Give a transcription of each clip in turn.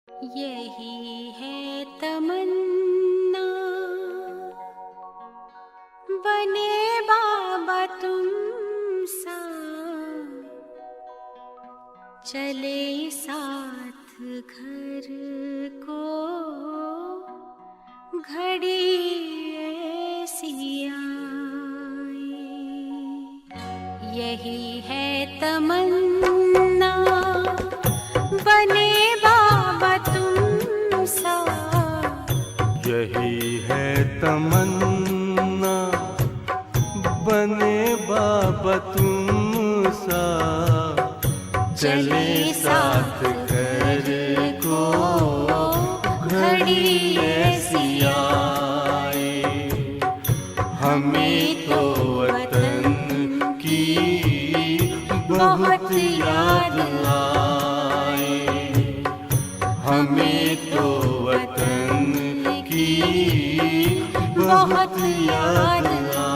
यही है तमन्ना, बने बाबा तुम सा, चले साथ घर को घड़ी ऐसी आए। यही है तमन्ना, बने बाबा तुम सा, यही है तमन्ना, बने बाबा तुम सा, चले साथ घर को घड़ी ऐसी आए। हमें तो वतन की बहुत याद आए, हमें तो वतन की बहुत याद आए।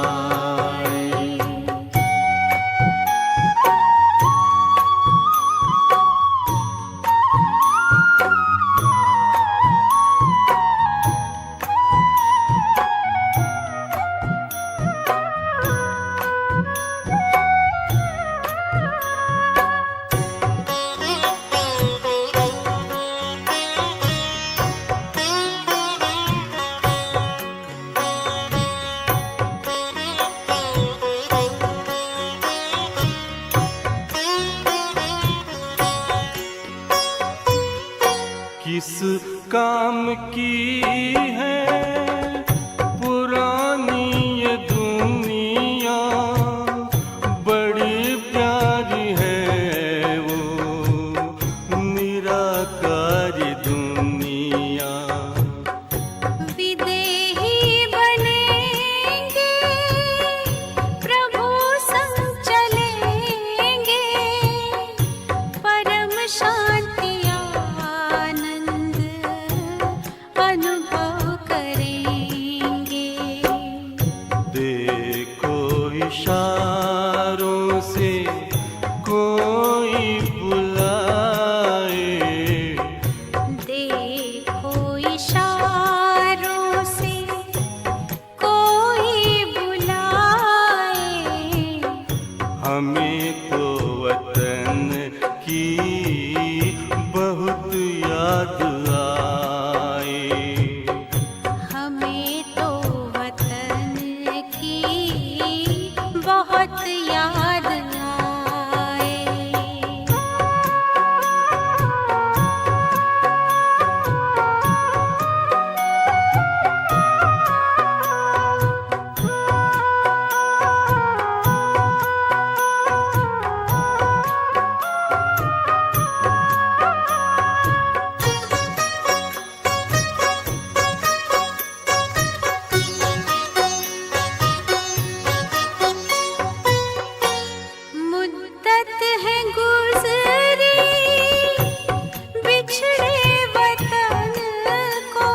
किस काम की है पुरानी ये दुनिया, बड़ी प्यारी है वो निराकारी दुनिया। विदेही बनेंगे प्रभु संग चलेंगे, परम शांति अनुभव करेंगे। देखो इशारों से कोई बुलाए, देखो इशारों से कोई बुलाए। हमें तो वतन की बहुत याद आए, हमें तो वतन की बहुत याद आए। मुद्दत है गुज़री बिछड़े वतन को,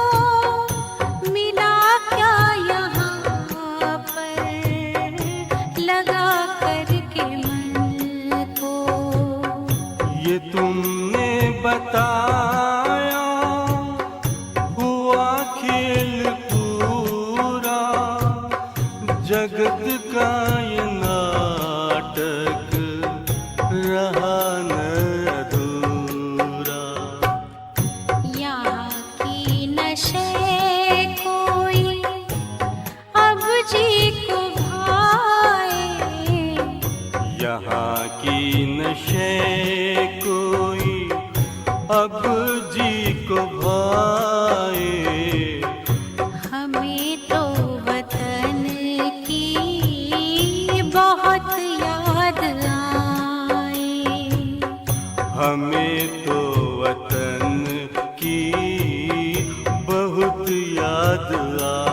मिला क्या यहाँ पर लगा करके मन को। ये तुमने बताया हुआ खेल पूरा, जगत का ये नाटक रहा न अधूरा। यहाँ की नशे कोई अब जी को भाए, यहाँ की नशे कोई अब जी को भाए। हमें तो वतन की बहुत याद आए, हमें तो वतन की बहुत याद आए।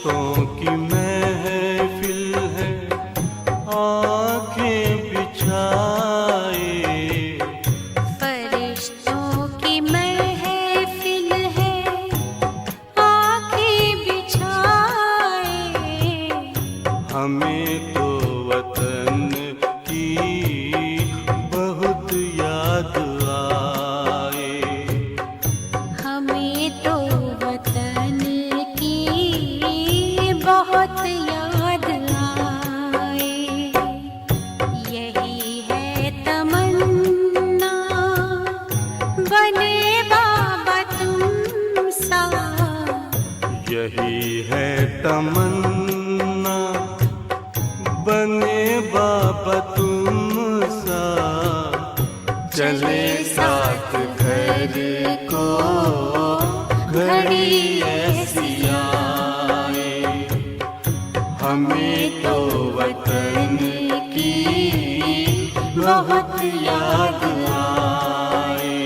फरिश्तों की महफिल है, आंखें बिछाए। फरिश्तों की महफिल है, आंखें बिछाए। हमें तो वतन की बहुत याद आए। हमें तो वतन की बहुत याद आए। यही है तमन्ना, बने बाबा तुम सा। यही है तमन्ना, बने बाबा तुम सा। चले साथ घर को घड़ी ऐसी आए। हमें तो वतन की बहुत याद आए।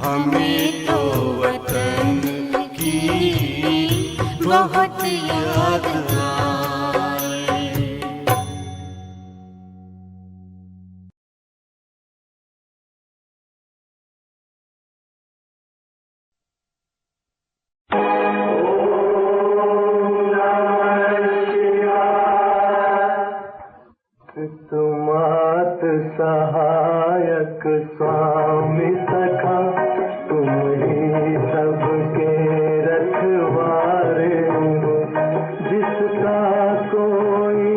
हमें तो वतन की बहुत याद आए। तुमात सहायक स्वामी सखा, तुम ही सबके रखवारे हो। जिसका कोई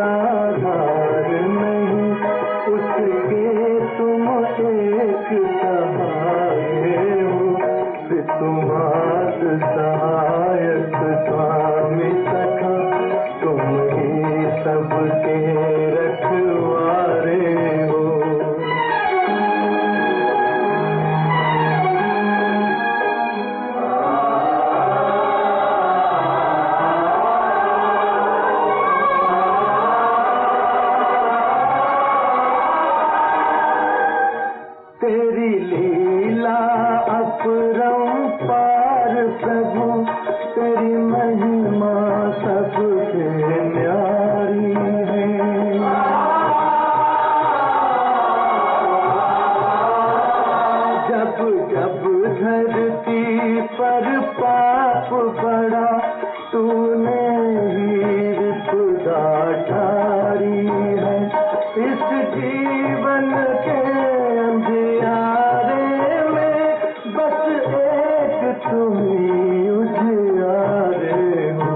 आधार नहीं, उसके तुम एक सहारे हो। तुमात सहायक स्वामी सखा, तुम ही सबके रखवारे हो। तेरी लीला अपरंपार प्रभु, तेरी महिमा सबसे न्यारी है। जब जब धरती पर पाप बढ़ा, तूने ही विपदा टारी है। इस जीवन के अंधियारे में बस एक तुम ही उजियारे हो।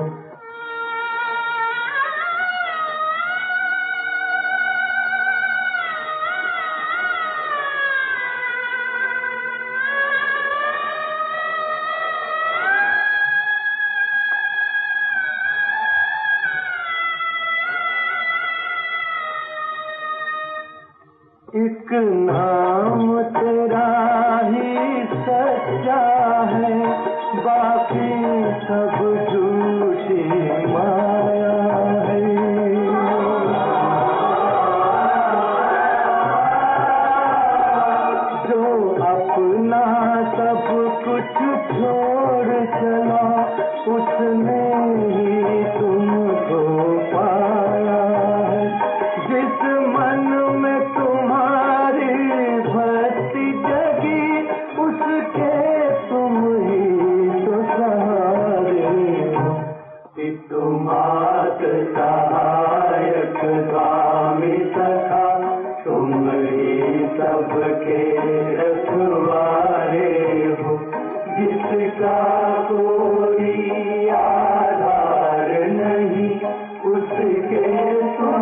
एक नाम तेरा ही सच्चा है, बाकी सब झूठी माया है। जो अपना सब कुछ छोड़ चला, उसने ही तुमको पाया है। जिस मन में तुम्हारी भक्ति जगी, उसके तुम ही तो सहारे हो। तुमात सहायक स्वामी सखा, तुम ही सबके रखवारे हो। जिसका कोई आधार नहीं, उसके तुम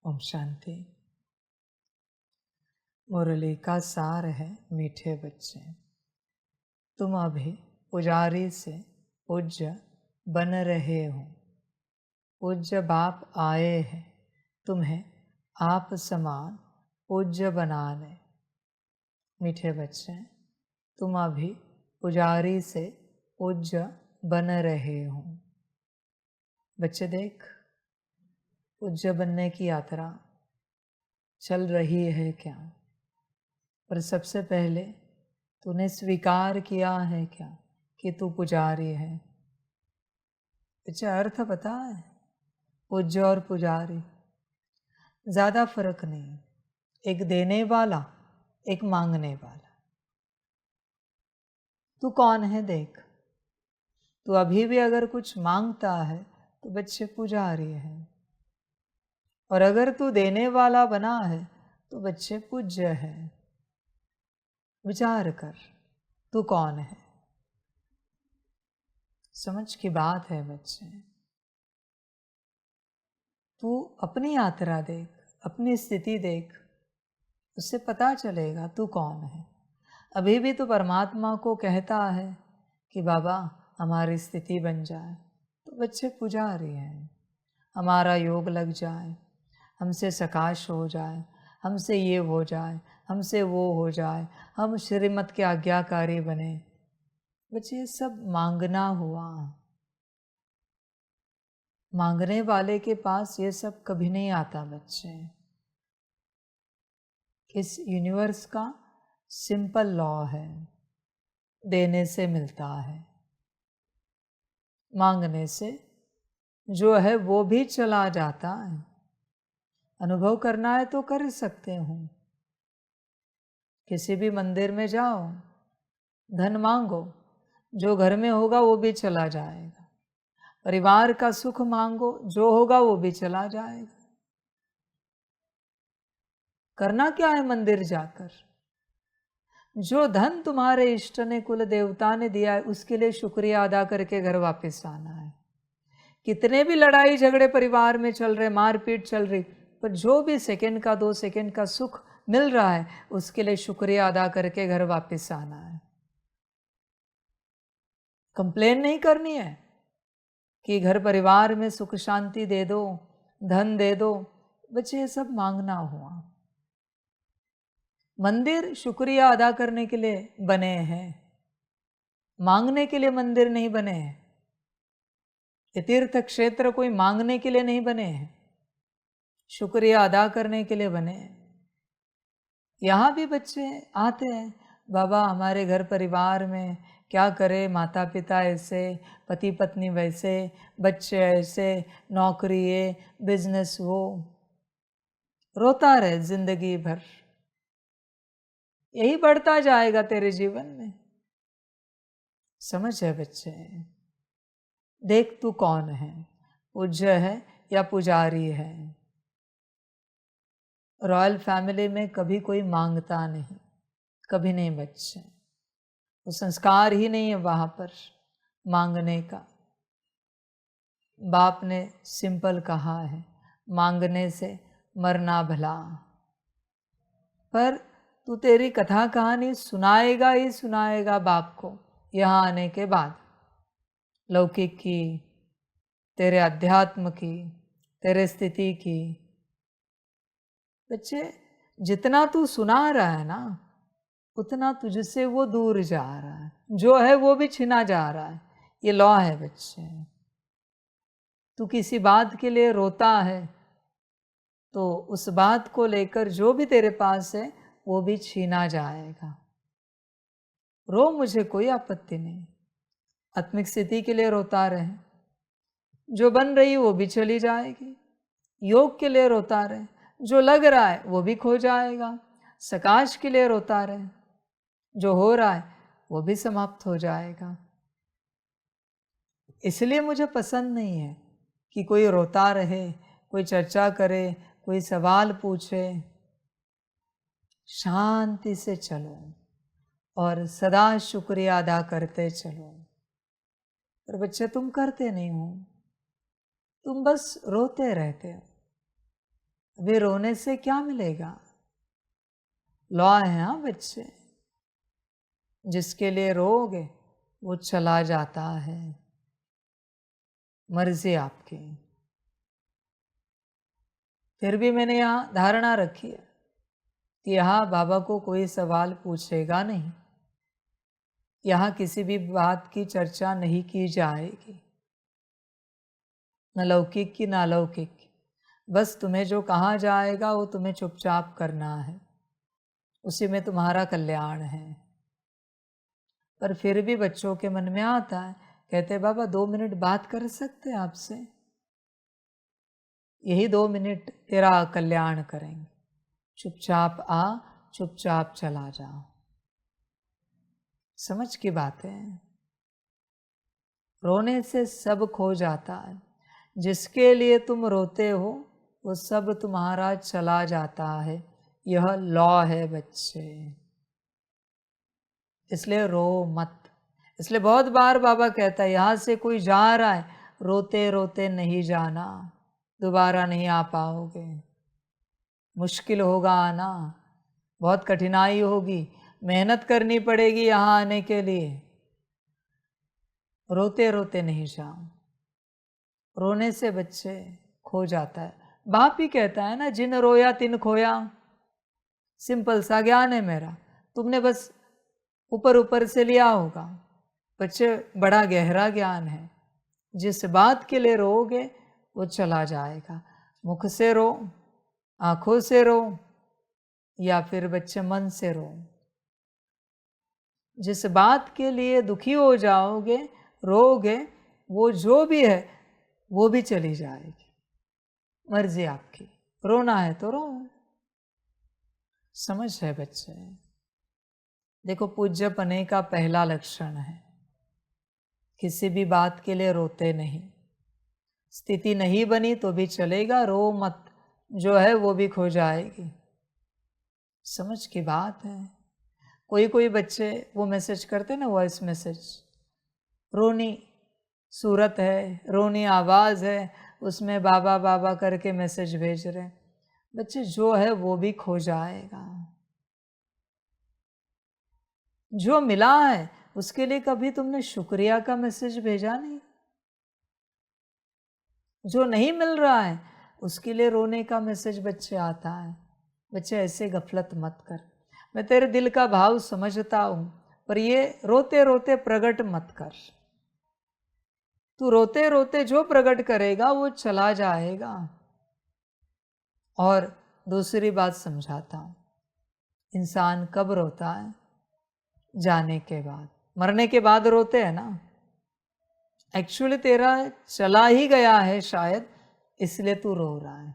ओम शांति। मुरली का सार है मीठे बच्चे, तुम अभी पुजारी से पूज्य बन रहे हो। पूज्य बाप आए हैं तुम्हें आप समान पूज्य बनाने। मीठे बच्चे, तुम अभी पुजारी से पूज्य बन रहे हो। बच्चे देख, पूज्य बनने की यात्रा चल रही है क्या? पर सबसे पहले तूने स्वीकार किया है क्या कि तू पुजारी है? बच्चे अर्थ पता है? पूज्य और पुजारी ज़्यादा फर्क नहीं, एक देने वाला एक मांगने वाला। तू कौन है देख। तू अभी भी अगर कुछ मांगता है तो बच्चे पुजारी है, और अगर तू देने वाला बना है तो बच्चे पूज्य है। विचार कर, तू कौन है? समझ की बात है बच्चे। तू अपनी यात्रा देख, अपनी स्थिति देख, उससे पता चलेगा तू कौन है। अभी भी तो परमात्मा को कहता है कि बाबा हमारी स्थिति बन जाए, तो बच्चे पुजारी हैं। हमारा योग लग जाए, हमसे सकाश हो जाए, हमसे ये हो जाए, हमसे वो हो जाए, हम श्रीमत के आज्ञाकारी बने। बच्चे ये सब मांगना हुआ। मांगने वाले के पास ये सब कभी नहीं आता बच्चे। इस यूनिवर्स का सिंपल लॉ है, देने से मिलता है, मांगने से जो है वो भी चला जाता है। अनुभव करना है तो कर सकते हो। किसी भी मंदिर में जाओ, धन मांगो, जो घर में होगा वो भी चला जाएगा। परिवार का सुख मांगो, जो होगा वो भी चला जाएगा। करना क्या है मंदिर जाकर? जो धन तुम्हारे इष्ट ने, कुल देवता ने दिया है, उसके लिए शुक्रिया अदा करके घर वापस आना है। कितने भी लड़ाई झगड़े परिवार में चल रहे, मारपीट चल रही, पर जो भी सेकंड का 2 सेकंड का सुख मिल रहा है उसके लिए शुक्रिया अदा करके घर वापस आना है। कंप्लेन नहीं करनी है कि घर परिवार में सुख शांति दे दो, धन दे दो। बच्चे ये सब मांगना हुआ। मंदिर शुक्रिया अदा करने के लिए बने हैं, मांगने के लिए मंदिर नहीं बने हैं। ये तीर्थ क्षेत्र कोई मांगने के लिए नहीं बने हैं, शुक्रिया अदा करने के लिए बने हैं। यहाँ भी बच्चे आते हैं, बाबा हमारे घर परिवार में क्या करे, माता पिता ऐसे, पति पत्नी वैसे, बच्चे ऐसे, नौकरी ये, बिजनेस वो। रोता रहे जिंदगी भर, यही बढ़ता जाएगा तेरे जीवन में। समझ है बच्चे? देख तू कौन है, पूज्य है या पुजारी है। रॉयल फैमिली में कभी कोई मांगता नहीं, कभी नहीं बच्चे। वो संस्कार ही नहीं है वहाँ पर मांगने का। बाप ने सिंपल कहा है, मांगने से मरना भला। पर तू तेरी कथा कहानी सुनाएगा ही सुनाएगा बाप को यहाँ आने के बाद। लौकिक की, तेरे अध्यात्म की, तेरे स्थिति की। बच्चे जितना तू सुना रहा है ना, उतना तुझसे वो दूर जा रहा है, जो है वो भी छिना जा रहा है। ये लॉ है बच्चे। तू किसी बात के लिए रोता है तो उस बात को लेकर जो भी तेरे पास है वो भी छीना जाएगा। रो, मुझे कोई आपत्ति नहीं। आत्मिक स्थिति के लिए रोता रहे, जो बन रही वो भी चली जाएगी। योग के लिए रोता रहे, जो लग रहा है वो भी खो जाएगा। सकाश के लिए रोता रहे, जो हो रहा है वो भी समाप्त हो जाएगा। इसलिए मुझे पसंद नहीं है कि कोई रोता रहे, कोई चर्चा करे, कोई सवाल पूछे। शांति से चलो और सदा शुक्रिया अदा करते चलो। पर बच्चे तुम करते नहीं हो, तुम बस रोते रहते हो। अभी रोने से क्या मिलेगा? लॉ है हाँ बच्चे, जिसके लिए रोगे वो चला जाता है, मर्जी आपकी। फिर भी मैंने यहाँ धारणा रखी है कि यहाँ बाबा को कोई सवाल पूछेगा नहीं, यहाँ किसी भी बात की चर्चा नहीं की जाएगी, न लौकिक की न अलौकिक की। बस तुम्हें जो कहा जाएगा वो तुम्हें चुपचाप करना है, उसी में तुम्हारा कल्याण है। पर फिर भी बच्चों के मन में आता है, कहते बाबा 2 मिनट बात कर सकते हैं आपसे, यही 2 मिनट तेरा कल्याण करेंगे, चुपचाप आ चुपचाप चला जाओ। समझ की बात है। रोने से सब खो जाता है, जिसके लिए तुम रोते हो वो सब तुम्हारा चला जाता है, यह लॉ है बच्चे। इसलिए रो मत। इसलिए बहुत बार बाबा कहता है यहाँ से कोई जा रहा है, रोते रोते नहीं जाना, दोबारा नहीं आ पाओगे, मुश्किल होगा आना, बहुत कठिनाई होगी, मेहनत करनी पड़ेगी यहाँ आने के लिए। रोते रोते नहीं जाओ। रोने से बच्चे खो जाता है। बाप ही कहता है ना, जिन रोया तिन खोया। सिंपल सा ज्ञान है मेरा, तुमने बस ऊपर ऊपर से लिया होगा। बच्चे बड़ा गहरा ज्ञान है। जिस बात के लिए रोगे वो चला जाएगा। मुख से रो, आंखों से रो, या फिर बच्चे मन से रो। जिस बात के लिए दुखी हो जाओगे, रोगे, वो जो भी है वो भी चली जाएगी। मर्जी आपकी, रोना है तो रो। समझ है बच्चे। देखो, पूज्य पने का पहला लक्षण है, किसी भी बात के लिए रोते नहीं। स्थिति नहीं बनी तो भी चलेगा, रो मत, जो है वो भी खो जाएगी। समझ की बात है। कोई कोई बच्चे वो मैसेज करते ना, वॉइस मैसेज, रोनी सूरत है, रोनी आवाज़ है, उसमें बाबा बाबा करके मैसेज भेज रहे। बच्चे जो है वो भी खो जाएगा। जो मिला है उसके लिए कभी तुमने शुक्रिया का मैसेज भेजा नहीं। जो नहीं मिल रहा है उसके लिए रोने का मैसेज बच्चे आता है। बच्चे ऐसे गफलत मत कर। मैं तेरे दिल का भाव समझता हूँ, पर ये रोते रोते प्रकट मत कर। तू रोते रोते जो प्रकट करेगा वो चला जाएगा। और दूसरी बात समझाता हूँ, इंसान कब रोता है? जाने के बाद, मरने के बाद रोते हैं ना। एक्चुअली तेरा चला ही गया है शायद, इसलिए तू रो रहा है।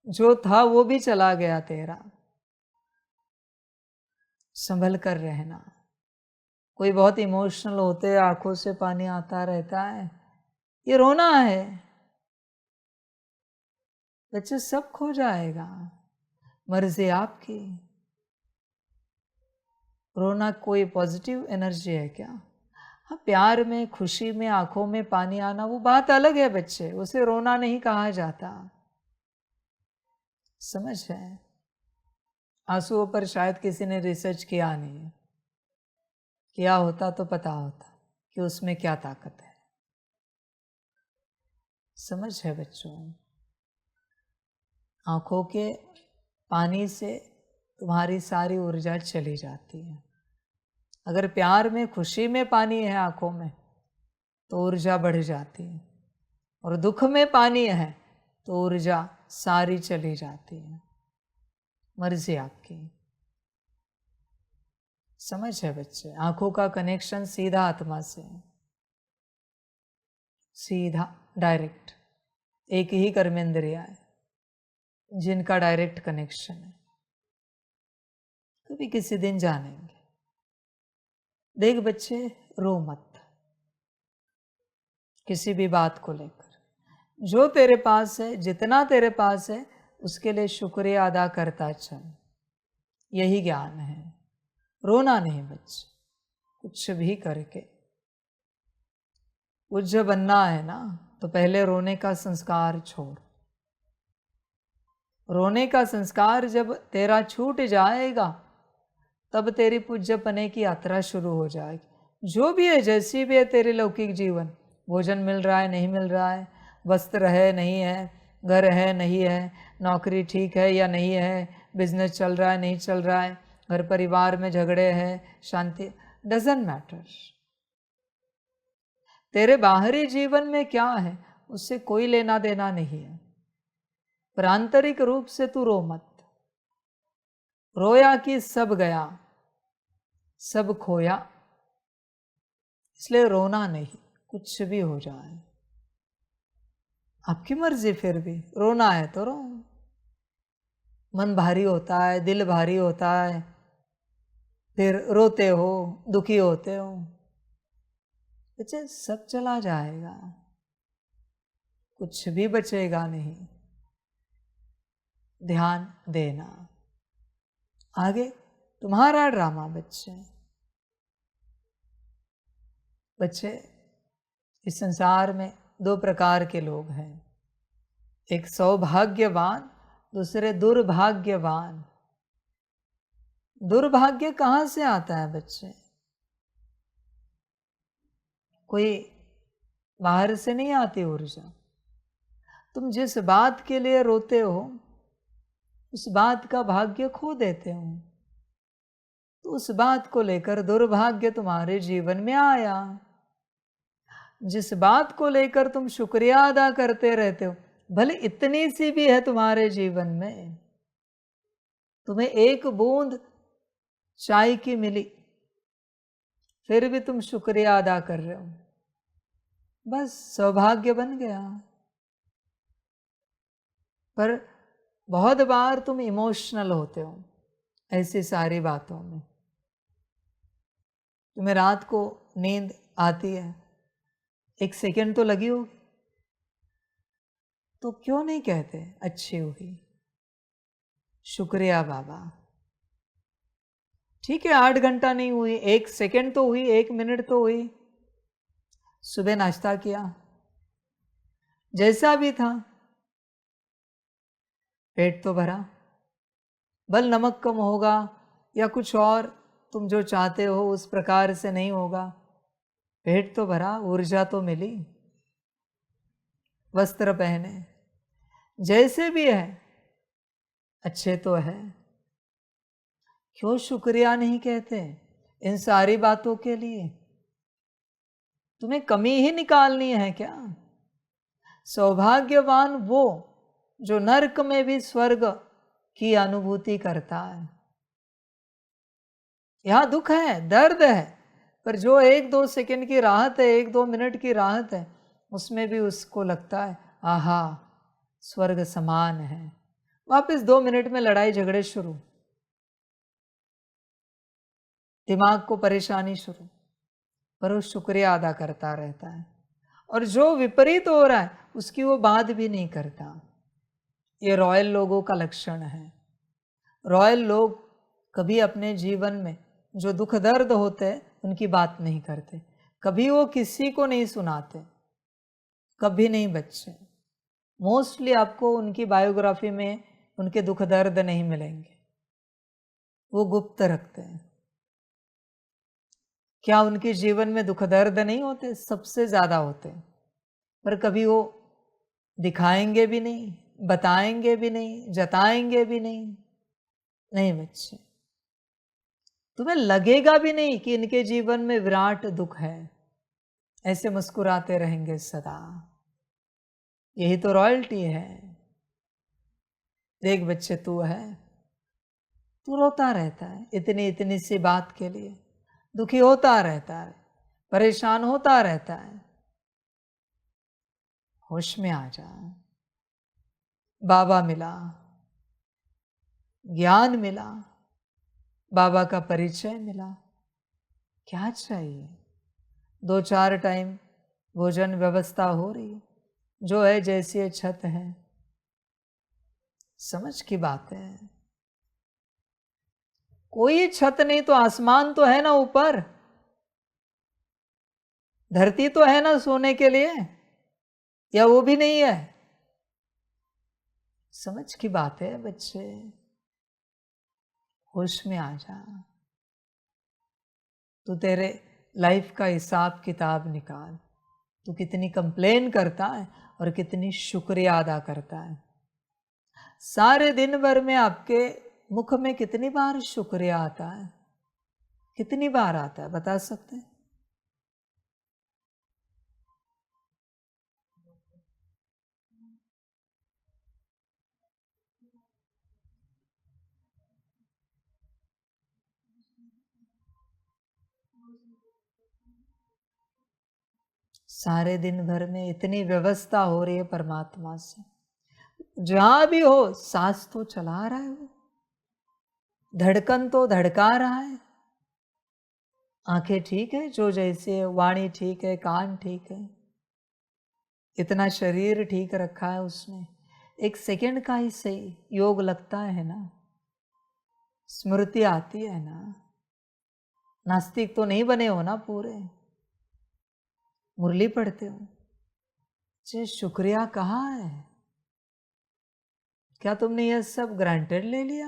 जो था वो भी चला गया तेरा। संभल कर रहना। कोई बहुत इमोशनल होते हैं, आंखों से पानी आता रहता है, ये रोना है। बच्चे सब खो जाएगा, मर्जी आपकी। रोना कोई पॉजिटिव एनर्जी है क्या? हाँ, प्यार में, खुशी में, आंखों में पानी आना वो बात अलग है बच्चे, उसे रोना नहीं कहा जाता। समझ है? आंसुओं पर शायद किसी ने रिसर्च किया नहीं है। किया होता तो पता होता कि उसमें क्या ताकत है। समझ है बच्चों? आंखों के पानी से तुम्हारी सारी ऊर्जा चली जाती है। अगर प्यार में, खुशी में पानी है आंखों में तो ऊर्जा बढ़ जाती है, और दुख में पानी है तो ऊर्जा सारी चली जाती है। मर्जी आपकी। समझ है बच्चे? आंखों का कनेक्शन सीधा आत्मा से है, सीधा, डायरेक्ट। एक ही कर्मेंद्रिया है जिनका डायरेक्ट कनेक्शन है। कभी किसी दिन जानेंगे। देख बच्चे, रो मत किसी भी बात को लेकर। जो तेरे पास है, जितना तेरे पास है, उसके लिए शुक्रिया अदा करता चल। यही ज्ञान है। रोना नहीं बच्चे, कुछ भी करके। पूज्य बनना है ना, तो पहले रोने का संस्कार छोड़। रोने का संस्कार जब तेरा छूट जाएगा तब तेरी पूज्य पने की यात्रा शुरू हो जाएगी। जो भी है, जैसी भी है तेरी लौकिक जीवन, भोजन मिल रहा है नहीं मिल रहा है, वस्त्र है नहीं है, घर है नहीं है, नौकरी ठीक है या नहीं है, बिजनेस चल रहा है नहीं चल रहा है, घर परिवार में झगड़े हैं, शांति, डजंट मैटर। तेरे बाहरी जीवन में क्या है उससे कोई लेना देना नहीं है, पर आंतरिक रूप से तू रो मत। रोया कि सब गया, सब खोया, इसलिए रोना नहीं, कुछ भी हो जाए आपकी मर्जी, फिर भी रोना है तो रो। मन भारी होता है, दिल भारी होता है, फिर रोते हो, दुखी होते हो, बच्चे सब चला जाएगा, कुछ भी बचेगा नहीं। ध्यान देना, आगे तुम्हारा ड्रामा। बच्चे इस संसार में दो प्रकार के लोग हैं, एक सौभाग्यवान, दूसरे दुर्भाग्यवान। दुर्भाग्य कहाँ से आता है बच्चे? कोई बाहर से नहीं आती ऊर्जा। तुम जिस बात के लिए रोते हो उस बात का भाग्य खो देते हो, तो उस बात को लेकर दुर्भाग्य तुम्हारे जीवन में आया। जिस बात को लेकर तुम शुक्रिया अदा करते रहते हो, भले इतनी सी भी है तुम्हारे जीवन में, तुम्हें एक बूंद चाय की मिली, फिर भी तुम शुक्रिया अदा कर रहे हो, बस सौभाग्य बन गया। पर बहुत बार तुम इमोशनल होते हो ऐसी सारी बातों में। तुम्हें रात को नींद आती है, एक सेकंड तो लगी होगी, तो क्यों नहीं कहते अच्छी हुई, शुक्रिया बाबा। ठीक है 8 घंटा नहीं हुई, 1 सेकंड तो हुई, 1 मिनट तो हुई। सुबह नाश्ता किया, जैसा भी था, पेट तो भरा, बल नमक कम होगा या कुछ और तुम जो चाहते हो उस प्रकार से नहीं होगा, पेट तो भरा, ऊर्जा तो मिली, वस्त्र पहने, जैसे भी है अच्छे तो है। क्यों शुक्रिया नहीं कहते इन सारी बातों के लिए? तुम्हें कमी ही निकालनी है क्या? सौभाग्यवान वो जो नरक में भी स्वर्ग की अनुभूति करता है। यहां दुख है, दर्द है, पर जो 1-2 सेकंड की राहत है, 1-2 मिनट की राहत है, उसमें भी उसको लगता है आहा स्वर्ग समान है। वापस 2 मिनट में लड़ाई झगड़े शुरू, दिमाग को परेशानी शुरू, पर वो शुक्रिया अदा करता रहता है। और जो विपरीत हो रहा है उसकी वो बात भी नहीं करता। ये रॉयल लोगों का लक्षण है। रॉयल लोग कभी अपने जीवन में जो दुख दर्द होते हैं उनकी बात नहीं करते, कभी वो किसी को नहीं सुनाते, कभी नहीं बच्चे। मोस्टली आपको उनकी बायोग्राफी में उनके दुख दर्द नहीं मिलेंगे, वो गुप्त रखते हैं। क्या उनके जीवन में दुख दर्द नहीं होते? सबसे ज्यादा होते हैं, पर कभी वो दिखाएंगे भी नहीं, बताएंगे भी नहीं, जताएंगे भी नहीं। नहीं बच्चे, तुम्हें लगेगा भी नहीं कि इनके जीवन में विराट दुख है, ऐसे मुस्कुराते रहेंगे सदा। यही तो रॉयल्टी है। देख बच्चे, तू है, तू रोता रहता है इतनी इतनी सी बात के लिए, दुखी होता रहता है, परेशान होता रहता है। होश में आ जा। बाबा मिला, ज्ञान मिला, बाबा का परिचय मिला, क्या चाहिए? 2-4 टाइम भोजन व्यवस्था हो रही है, जो है जैसी है छत है, समझ की बात है। कोई छत नहीं तो आसमान तो है ना ऊपर, धरती तो है ना सोने के लिए, या वो भी नहीं है? समझ की बात है बच्चे, होश में आ जा। तू तेरे लाइफ का हिसाब किताब निकाल, तू कितनी कंप्लेन करता है और कितनी शुक्रिया अदा करता है। सारे दिन भर में आपके मुख में कितनी बार शुक्रिया आता है, कितनी बार आता है, बता सकते हैं? सारे दिन भर में इतनी व्यवस्था हो रही है परमात्मा से, जहां भी हो सांस तो चला रहा है वो, धड़कन तो धड़का रहा है, आंखें ठीक है जो जैसे है, वाणी ठीक है, कान ठीक है, इतना शरीर ठीक रखा है उसने। एक सेकंड का ही सही योग लगता है ना, स्मृति आती है ना। नास्तिक तो नहीं बने हो ना पूरे, मुरली पढ़ते हो, जे शुक्रिया कहाँ है? क्या तुमने यह सब ग्रांटेड ले लिया?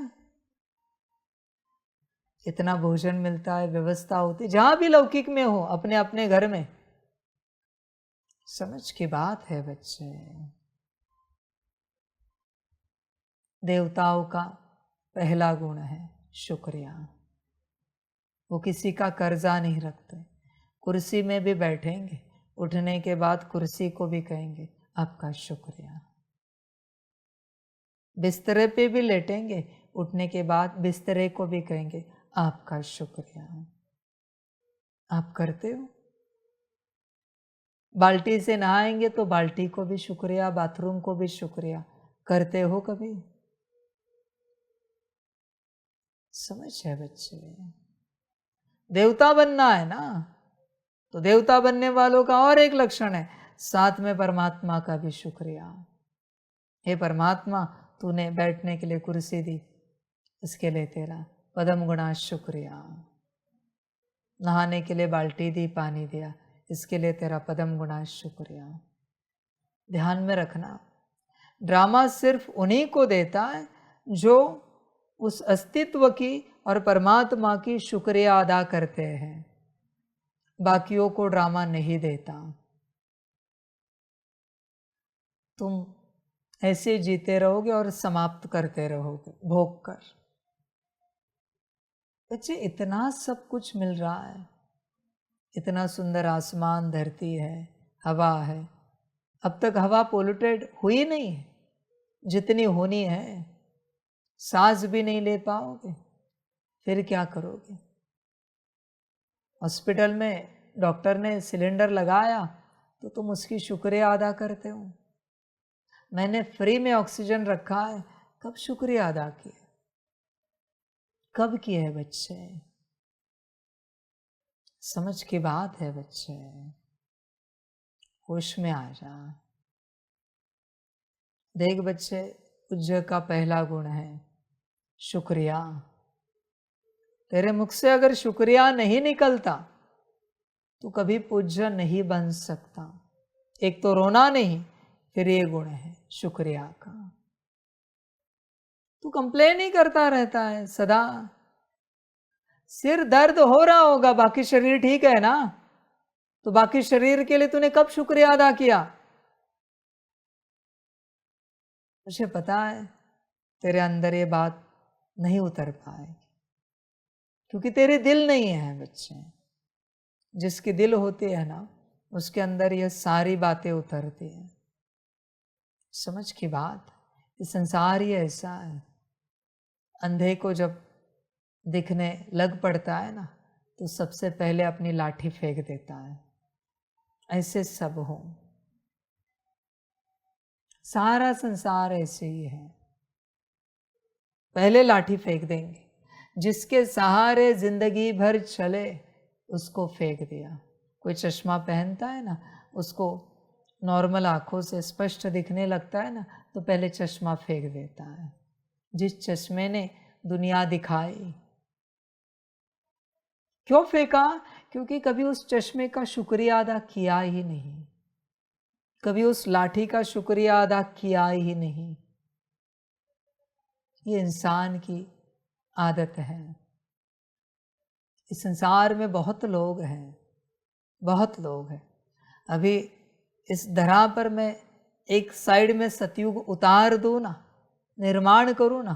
इतना भोजन मिलता है, व्यवस्था होती, जहां भी लौकिक में हो, अपने अपने घर में। समझ की बात है बच्चे। देवताओं का पहला गुण है शुक्रिया। वो किसी का कर्जा नहीं रखते। कुर्सी में भी बैठेंगे, उठने के बाद कुर्सी को भी कहेंगे आपका शुक्रिया। बिस्तरे पे भी लेटेंगे, उठने के बाद बिस्तरे को भी कहेंगे आपका शुक्रिया। आप करते हो? बाल्टी से नहाएंगे तो बाल्टी को भी शुक्रिया, बाथरूम को भी शुक्रिया। करते हो कभी? समझ है बच्चे। देवता बनना है ना, तो देवता बनने वालों का और एक लक्षण है, साथ में परमात्मा का भी शुक्रिया। हे परमात्मा, तूने बैठने के लिए कुर्सी दी, इसके लिए तेरा पदम गुणा शुक्रिया। नहाने के लिए बाल्टी दी, पानी दिया, इसके लिए तेरा पदम गुणा शुक्रिया। ध्यान में रखना, ड्रामा सिर्फ उन्हीं को देता है जो उस अस्तित्व की और परमात्मा की शुक्रिया अदा करते हैं। बाकियों को ड्रामा नहीं देता। तुम ऐसे जीते रहोगे और समाप्त करते रहोगे भोग कर। बच्चे, इतना सब कुछ मिल रहा है, इतना सुंदर आसमान धरती है, हवा है। अब तक हवा पोल्यूटेड हुई नहीं है, जितनी होनी है। सांस भी नहीं ले पाओगे, फिर क्या करोगे? हॉस्पिटल में डॉक्टर ने सिलेंडर लगाया तो तुम उसकी शुक्रिया अदा करते हो। मैंने फ्री में ऑक्सीजन रखा है, कब शुक्रिया अदा किया? कब किया है बच्चे? समझ की बात है बच्चे, होश में आ जा। देख बच्चे, पूज्य का पहला गुण है शुक्रिया। तेरे मुख से अगर शुक्रिया नहीं निकलता तो कभी पूज्य नहीं बन सकता। एक तो रोना नहीं, फिर ये गुण है शुक्रिया का। तू कंप्लेन ही करता रहता है सदा। सिर दर्द हो रहा होगा, बाकी शरीर ठीक है ना, तो बाकी शरीर के लिए तूने कब शुक्रिया अदा किया? मुझे पता है तेरे अंदर ये बात नहीं उतर पाएगी, क्योंकि तेरे दिल नहीं है बच्चे। जिसके दिल होते हैं ना, उसके अंदर ये सारी बातें उतरती हैं। समझ की बात, ये संसार ही ऐसा है। अंधे को जब दिखने लग पड़ता है ना, तो सबसे पहले अपनी लाठी फेंक देता है। ऐसे सब हो, सारा संसार ऐसे ही है। पहले लाठी फेंक देंगे, जिसके सहारे जिंदगी भर चले उसको फेंक दिया। कोई चश्मा पहनता है ना, उसको नॉर्मल आंखों से स्पष्ट दिखने लगता है ना, तो पहले चश्मा फेंक देता है। जिस चश्मे ने दुनिया दिखाई, क्यों फेंका? क्योंकि कभी उस चश्मे का शुक्रिया अदा किया ही नहीं, कभी उस लाठी का शुक्रिया अदा किया ही नहीं। ये इंसान की आदत है। इस संसार में बहुत लोग हैं, बहुत लोग हैं। अभी इस धरा पर मैं एक साइड में सतयुग उतार दूँ ना, निर्माण करूँ ना,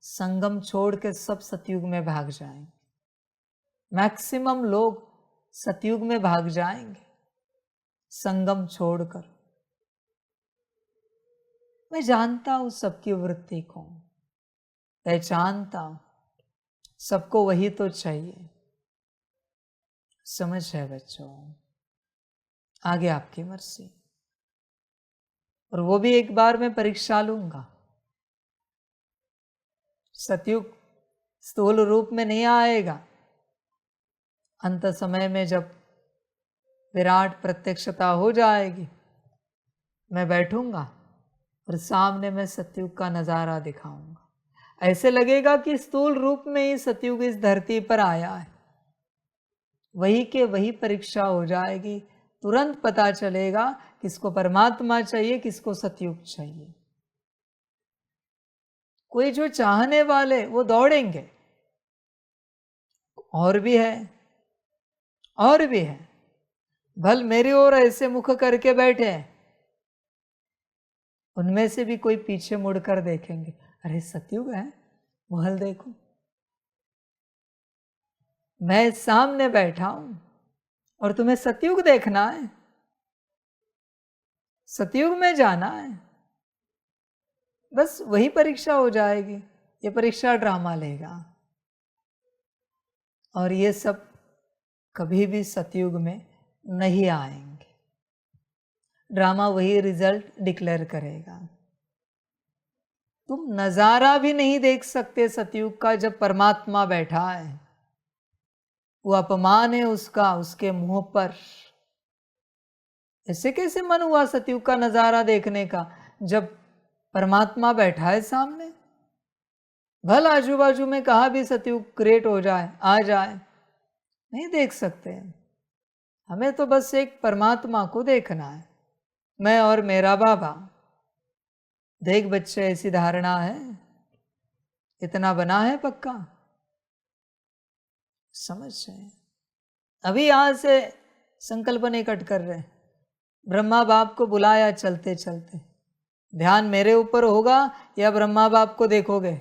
संगम छोड़ के सब सतयुग में भाग जाएंगे। मैक्सिमम लोग सतयुग में भाग जाएंगे संगम छोड़कर। मैं जानता हूं सबकी वृत्ति को, पहचानता हूं, सबको वही तो चाहिए। समझ है बच्चों, आगे आपकी मर्जी। और वो भी एक बार मैं परीक्षा लूंगा। सतयुग स्थूल रूप में नहीं आएगा। अंत समय में जब विराट प्रत्यक्षता हो जाएगी, मैं बैठूंगा और सामने मैं सतयुग का नजारा दिखाऊंगा। ऐसे लगेगा कि स्थूल रूप में ही सतयुग इस धरती पर आया है। वही के वही परीक्षा हो जाएगी। तुरंत पता चलेगा किसको परमात्मा चाहिए, किसको सतयुग चाहिए। कोई जो चाहने वाले वो दौड़ेंगे, और भी है, और भी है। भल मेरी ओर ऐसे मुख करके बैठे हैं, उनमें से भी कोई पीछे मुड़कर देखेंगे, अरे सतयुग है, महल देखो। मैं सामने बैठा हूं और तुम्हें सतयुग देखना है, सतयुग में जाना है। बस वही परीक्षा हो जाएगी। ये परीक्षा ड्रामा लेगा और ये सब कभी भी सतयुग में नहीं आएंगे। ड्रामा वही रिजल्ट डिक्लेयर करेगा। तुम नजारा भी नहीं देख सकते सतयुग का जब परमात्मा बैठा है। वो अपमान है उसका, उसके मुंह पर। ऐसे कैसे मन हुआ सतयुग का नजारा देखने का जब परमात्मा बैठा है सामने? भल आजू बाजू में कहा भी सतयुग क्रिएट हो जाए, आ जाए, नहीं देख सकते। हमें तो बस एक परमात्मा को देखना है, मैं और मेरा बाबा। देख बच्चे, ऐसी धारणा है, इतना बना है पक्का। समझ जाए। अभी यहां से संकल्प नहीं कट कर रहे। ब्रह्मा बाप को बुलाया चलते चलते, ध्यान मेरे ऊपर होगा या ब्रह्मा बाप को देखोगे?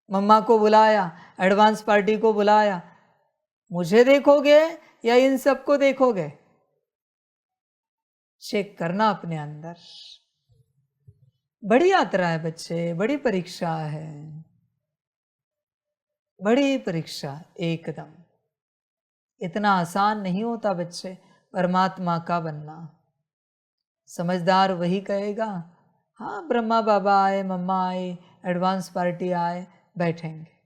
मम्मा को बुलाया, एडवांस पार्टी को बुलाया, मुझे देखोगे या इन सबको देखोगे? चेक करना अपने अंदर। बड़ी यात्रा है बच्चे, बड़ी परीक्षा है, बड़ी परीक्षा एकदम। इतना आसान नहीं होता बच्चे परमात्मा का बनना। समझदार वही कहेगा, हाँ ब्रह्मा बाबा आए, मम्मा आए, एडवांस पार्टी आए, बैठेंगे।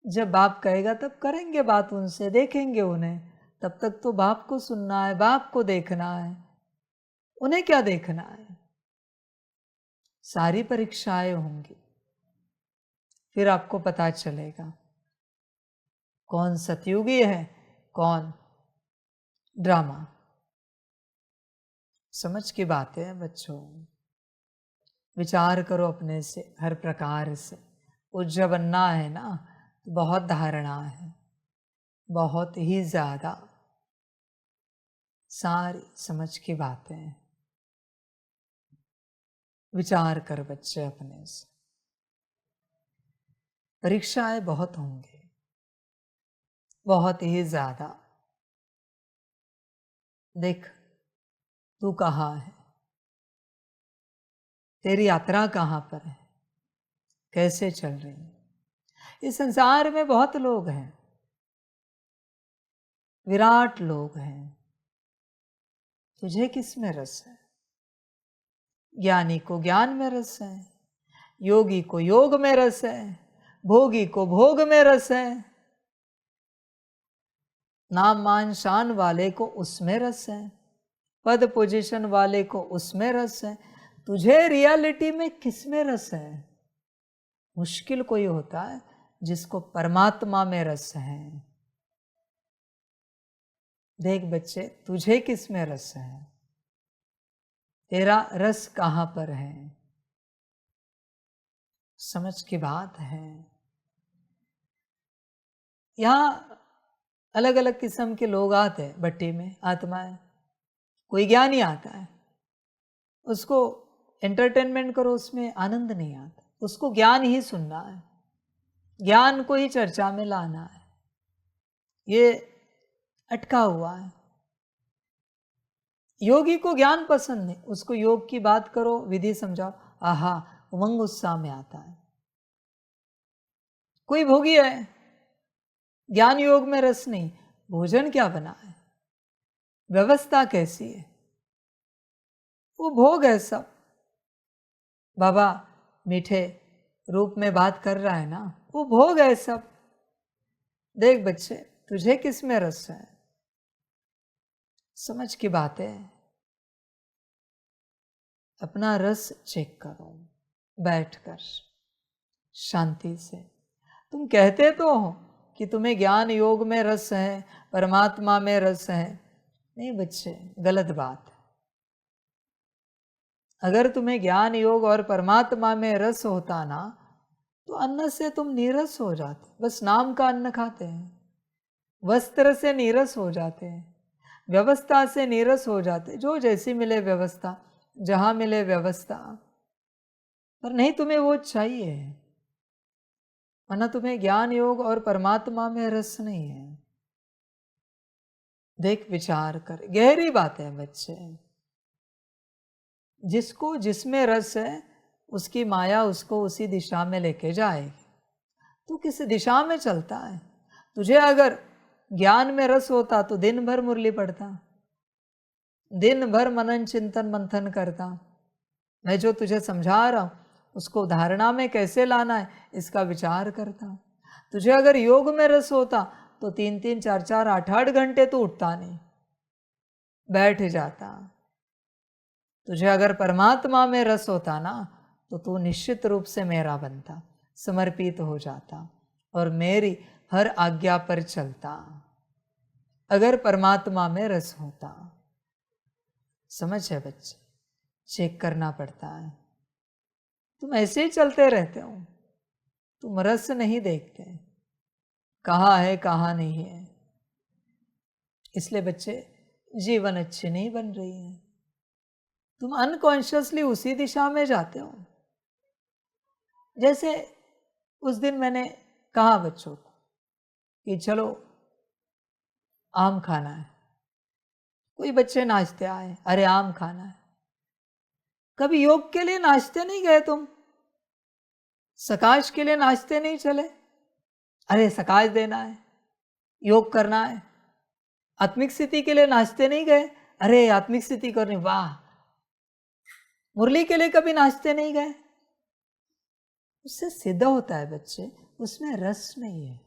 जब बाप कहेगा तब करेंगे बात उनसे, देखेंगे उन्हें। तब तक तो बाप को सुनना है, बाप को देखना है। उन्हें क्या देखना है? सारी परीक्षाएं होंगी, फिर आपको पता चलेगा कौन सतयुगी है, कौन ड्रामा। समझ की बात है बच्चों। विचार करो अपने से हर प्रकार से। पूज्य बनना है ना, बहुत धारणा है, बहुत ही ज्यादा। सारी समझ की बातें हैं। विचार कर बच्चे अपने से। परीक्षाएं बहुत होंगे, बहुत ही ज्यादा। देख तू कहाँ है, तेरी यात्रा कहाँ पर है, कैसे चल रही है। इस संसार में बहुत लोग हैं, विराट लोग हैं। तुझे किस में रस है? ज्ञानी को ज्ञान में रस है, योगी को योग में रस है, भोगी को भोग में रस है, नाम मान शान वाले को उसमें रस है, पद पोजीशन वाले को उसमें रस है। तुझे रियलिटी में किस में रस है? मुश्किल कोई होता है जिसको परमात्मा में रस है। देख बच्चे, तुझे किस में रस है? तेरा रस कहाँ पर है? समझ की बात है। यहाँ अलग अलग किस्म के लोग आते हैं भट्टी में, आत्माएं। कोई ज्ञानी आता है, उसको एंटरटेनमेंट करो, उसमें आनंद नहीं आता, उसको ज्ञान ही सुनना है, ज्ञान को ही चर्चा में लाना है, ये अटका हुआ है। योगी को ज्ञान पसंद नहीं, उसको योग की बात करो, विधि समझाओ, आहा उमंग उत्साह में आता है। कोई भोगी है, ज्ञान योग में रस नहीं, भोजन क्या बना है, व्यवस्था कैसी है, वो भोग है सब। बाबा मीठे रूप में बात कर रहा है ना, वो भोग है सब। देख बच्चे, तुझे किस में रस है, समझ की बात है। अपना रस चेक करो बैठकर शांति से। तुम कहते तो हो कि तुम्हें ज्ञान योग में रस है, परमात्मा में रस है। नहीं बच्चे, गलत बात है। अगर तुम्हें ज्ञान योग और परमात्मा में रस होता ना, तो अन्न से तुम नीरस हो जाते। बस नाम का अन्न खाते हैं, वस्त्र से नीरस हो जाते हैं, व्यवस्था से नीरस हो जाते, जो जैसी मिले व्यवस्था, जहां मिले व्यवस्था। पर नहीं, तुम्हें वो चाहिए, वरना तुम्हें ज्ञान योग और परमात्मा में रस नहीं है। देख विचार कर, गहरी बात है बच्चे। जिसको जिसमें रस है, उसकी माया उसको उसी दिशा में लेके जाएगी। तू किस दिशा में चलता है? तुझे अगर ज्ञान में रस होता तो दिन भर मुरली पढ़ता, दिन भर मनन चिंतन मंथन करता। मैं जो तुझे समझा रहा हूं उसको धारणा में कैसे लाना है इसका विचार करता। तुझे अगर योग में रस होता तो 3-3, 4-4, 8-8 घंटे तू उठता नहीं, बैठ जाता। तुझे अगर परमात्मा में रस होता ना, तो तू निश्चित रूप से मेरा बनता, समर्पित हो जाता और मेरी हर आज्ञा पर चलता। अगर परमात्मा में रस होता, समझ है बच्चे, चेक करना पड़ता है। तुम ऐसे ही चलते रहते हो, तुम रस नहीं देखते, कहाँ है कहाँ नहीं है। इसलिए बच्चे जीवन अच्छी नहीं बन रही है। तुम अनकॉन्शियसली उसी दिशा में जाते हो। जैसे उस दिन मैंने कहा बच्चों को कि चलो आम खाना है, कोई बच्चे नाचते आए, अरे आम खाना है। कभी योग के लिए नाचते नहीं गए तुम? सकाश के लिए नाचते नहीं चले? अरे सकाश देना है, योग करना है। आत्मिक स्थिति के लिए नाचते नहीं गए? अरे आत्मिक स्थिति करनी, वाह। मुरली के लिए कभी नाचते नहीं गए? उससे सिद्ध होता है बच्चे, उसमें रस नहीं है।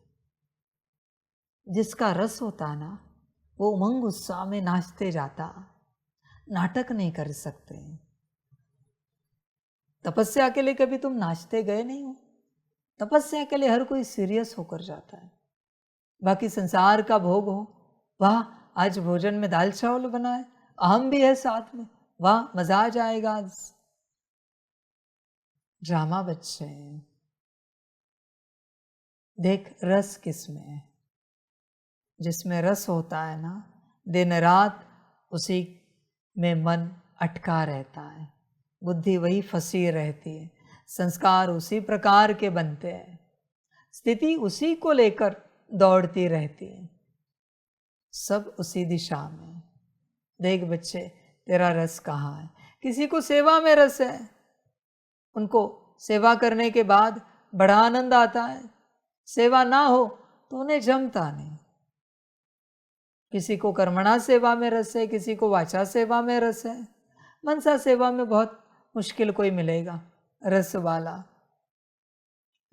जिसका रस होता ना, वो उमंग उत्साह में नाचते जाता, नाटक नहीं कर सकते। तपस्या के लिए कभी तुम नाचते गए नहीं हो? तपस्या के लिए हर कोई सीरियस होकर जाता है। बाकी संसार का भोग हो, वाह आज भोजन में दाल चावल बना है, आम भी है साथ में, वाह मजा आ जाएगा आज। ड्रामा बच्चे, देख रस किस में है। जिसमें रस होता है ना, दिन रात उसी में मन अटका रहता है, बुद्धि वही फंसी रहती है, संस्कार उसी प्रकार के बनते हैं, स्थिति उसी को लेकर दौड़ती रहती है, सब उसी दिशा में। देख बच्चे, तेरा रस कहाँ है? किसी को सेवा में रस है, उनको सेवा करने के बाद बड़ा आनंद आता है। सेवा ना हो तो उन्हें जमता नहीं। किसी को कर्मणा सेवा में रस है, किसी को वाचा सेवा में रस है। मनसा सेवा में बहुत मुश्किल कोई मिलेगा रस वाला।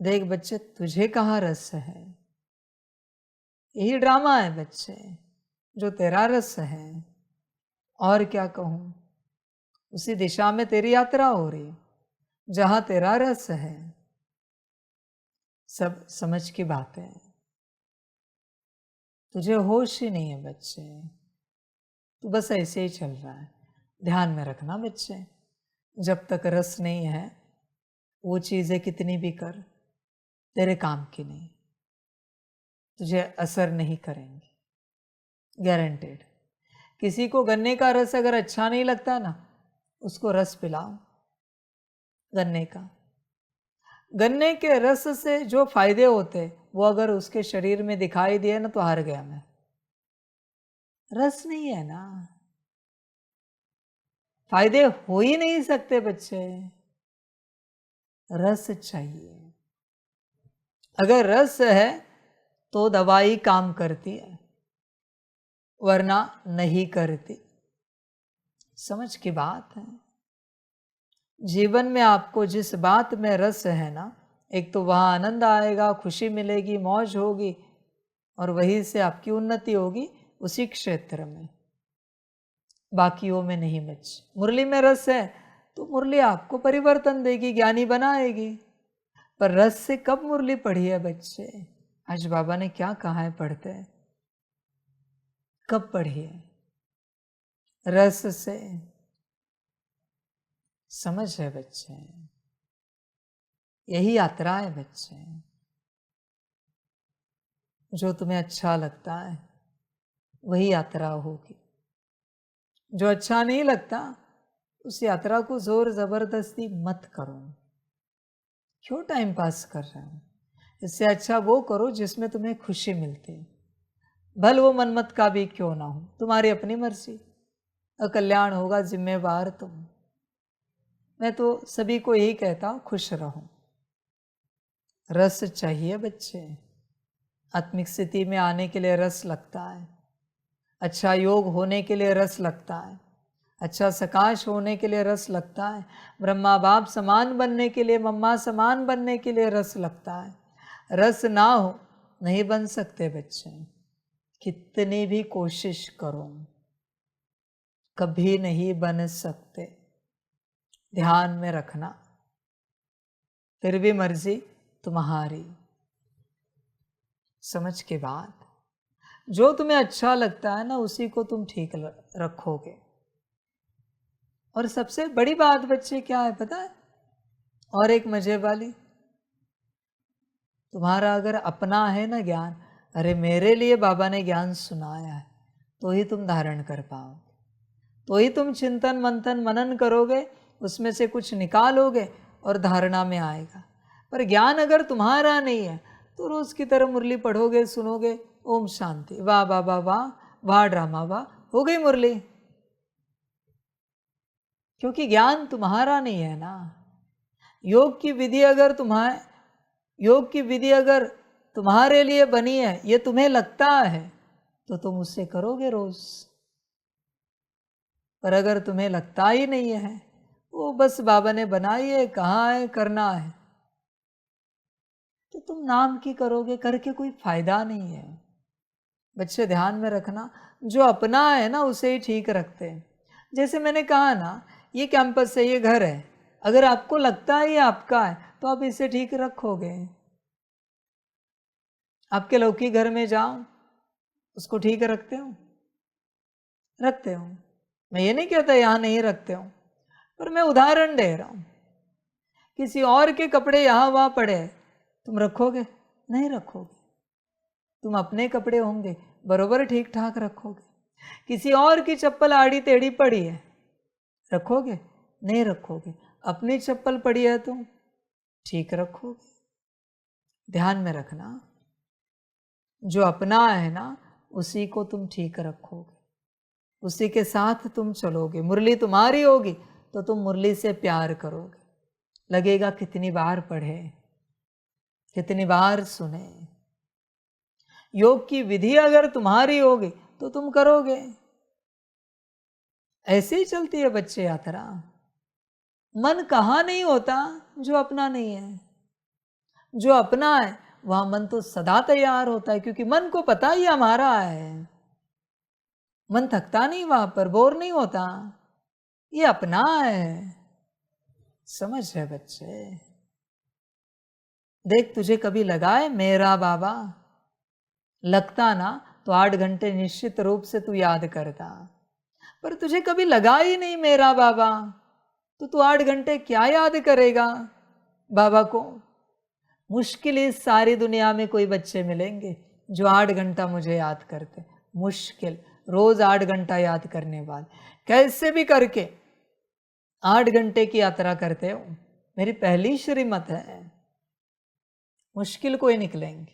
देख बच्चे, तुझे कहाँ रस है? यही ड्रामा है बच्चे, जो तेरा रस है। और क्या कहूँ, उसी दिशा में तेरी यात्रा हो रही है जहां तेरा रस है। सब समझ की बात है। तुझे होश ही नहीं है बच्चे, तू बस ऐसे ही चल रहा है। ध्यान में रखना बच्चे, जब तक रस नहीं है वो चीज़ें कितनी भी कर, तेरे काम की नहीं, तुझे असर नहीं करेंगी, गारंटेड। किसी को गन्ने का रस अगर अच्छा नहीं लगता ना, उसको रस पिलाओ गन्ने का। गन्ने के रस से जो फायदे होते वो अगर उसके शरीर में दिखाई दिए ना, तो हार गया मैं। रस नहीं है ना, फायदे हो ही नहीं सकते बच्चे, रस चाहिए। अगर रस है तो दवाई काम करती है, वरना नहीं करती। समझ की बात है। जीवन में आपको जिस बात में रस है ना, एक तो वहाँ आनंद आएगा, खुशी मिलेगी, मौज होगी, और वहीं से आपकी उन्नति होगी उसी क्षेत्र में, बाकियों में नहीं बच्चे। मुरली में रस है तो मुरली आपको परिवर्तन देगी, ज्ञानी बनाएगी। पर रस से कब मुरली पढ़ी है बच्चे? आज बाबा ने क्या कहा है पढ़ते हैं, कब पढ़ी है? रस से। समझ है बच्चे, यही यात्रा है बच्चे। जो तुम्हें अच्छा लगता है वही यात्रा होगी, जो अच्छा नहीं लगता उस यात्रा को जोर जबरदस्ती मत करो। क्यों टाइम पास कर रहे हो? इससे अच्छा वो करो जिसमें तुम्हें खुशी मिलती है, भल वो मनमत का भी क्यों ना हो, तुम्हारी अपनी मर्जी। अकल्याण होगा जिम्मेवार तुम। मैं तो सभी को यही कहता हूं, खुश रहो। रस चाहिए बच्चे, आत्मिक स्थिति में आने के लिए रस लगता है, अच्छा योग होने के लिए रस लगता है, अच्छा सकाश होने के लिए रस लगता है, ब्रह्मा बाप समान बनने के लिए, मम्मा समान बनने के लिए रस लगता है। रस ना हो नहीं बन सकते बच्चे, कितनी भी कोशिश करो कभी नहीं बन सकते। ध्यान में रखना, फिर भी मर्जी तुम्हारी। समझ के बाद जो तुम्हें अच्छा लगता है ना, उसी को तुम ठीक रखोगे। और सबसे बड़ी बात बच्चे क्या है पता है? और एक मजे वाली, तुम्हारा अगर अपना है ना ज्ञान, अरे मेरे लिए बाबा ने ज्ञान सुनाया है, तो ही तुम धारण कर पाओगे, तो ही तुम चिंतन मंथन मनन करोगे, उसमें से कुछ निकालोगे और धारणा में आएगा। पर ज्ञान अगर तुम्हारा नहीं है तो रोज की तरह मुरली पढ़ोगे, सुनोगे, ओम शांति, वाह वाह वाह वाह वाह ड्रामा वाह, हो गई मुरली। क्योंकि ज्ञान तुम्हारा नहीं है ना। योग की विधि अगर तुम्हारे लिए बनी है, ये तुम्हें लगता है, तो तुम उससे करोगे रोज। पर अगर तुम्हें लगता ही नहीं है, वो बस बाबा ने बनाई है, कहा है, करना है, तो तुम नाम की करोगे, करके कोई फायदा नहीं है। बच्चे ध्यान में रखना, जो अपना है ना उसे ही ठीक रखते हैं। जैसे मैंने कहा ना, ये कैंपस है, ये घर है, अगर आपको लगता है ये आपका है तो आप इसे ठीक रखोगे। आपके लौकी घर में जाओ, उसको ठीक रखते हो? रखते हो। मैं ये नहीं कहता यहाँ नहीं रखते हो, पर मैं उदाहरण दे रहा हूँ। किसी और के कपड़े यहाँ वहाँ पड़े, तुम रखोगे? नहीं रखोगे। तुम अपने कपड़े होंगे बरोबर ठीक ठाक रखोगे। किसी और की चप्पल आड़ी टेढ़ी पड़ी है, रखोगे? नहीं रखोगे। अपनी चप्पल पड़ी है तो ठीक रखोगे। ध्यान में रखना, जो अपना है ना उसी को तुम ठीक रखोगे, उसी के साथ तुम चलोगे। मुरली तुम्हारी होगी तो तुम मुरली से प्यार करोगे। लगेगा कितनी बार पढ़े, कितनी बार सुने। योग की विधि अगर तुम्हारी होगी तो तुम करोगे। ऐसे ही चलती है बच्चे यात्रा। मन कहाँ नहीं होता जो अपना नहीं है। जो अपना है वहां मन तो सदा तैयार होता है, क्योंकि मन को पता ही हमारा है। मन थकता नहीं, वहां पर बोर नहीं होता, ये अपना है। समझ है बच्चे? देख, तुझे कभी लगा है मेरा बाबा? लगता ना तो 8 घंटे निश्चित रूप से तू याद करता, पर तुझे कभी लगा ही नहीं मेरा बाबा, तो तू 8 घंटे क्या याद करेगा? बाबा को मुश्किल इस सारी दुनिया में कोई बच्चे मिलेंगे जो 8 घंटा मुझे याद करते, मुश्किल, रोज 8 घंटा याद करने वाले, कैसे भी करके 8 घंटे की यात्रा करते हो, मेरी पहली श्रीमत है, मुश्किल कोई निकलेंगे।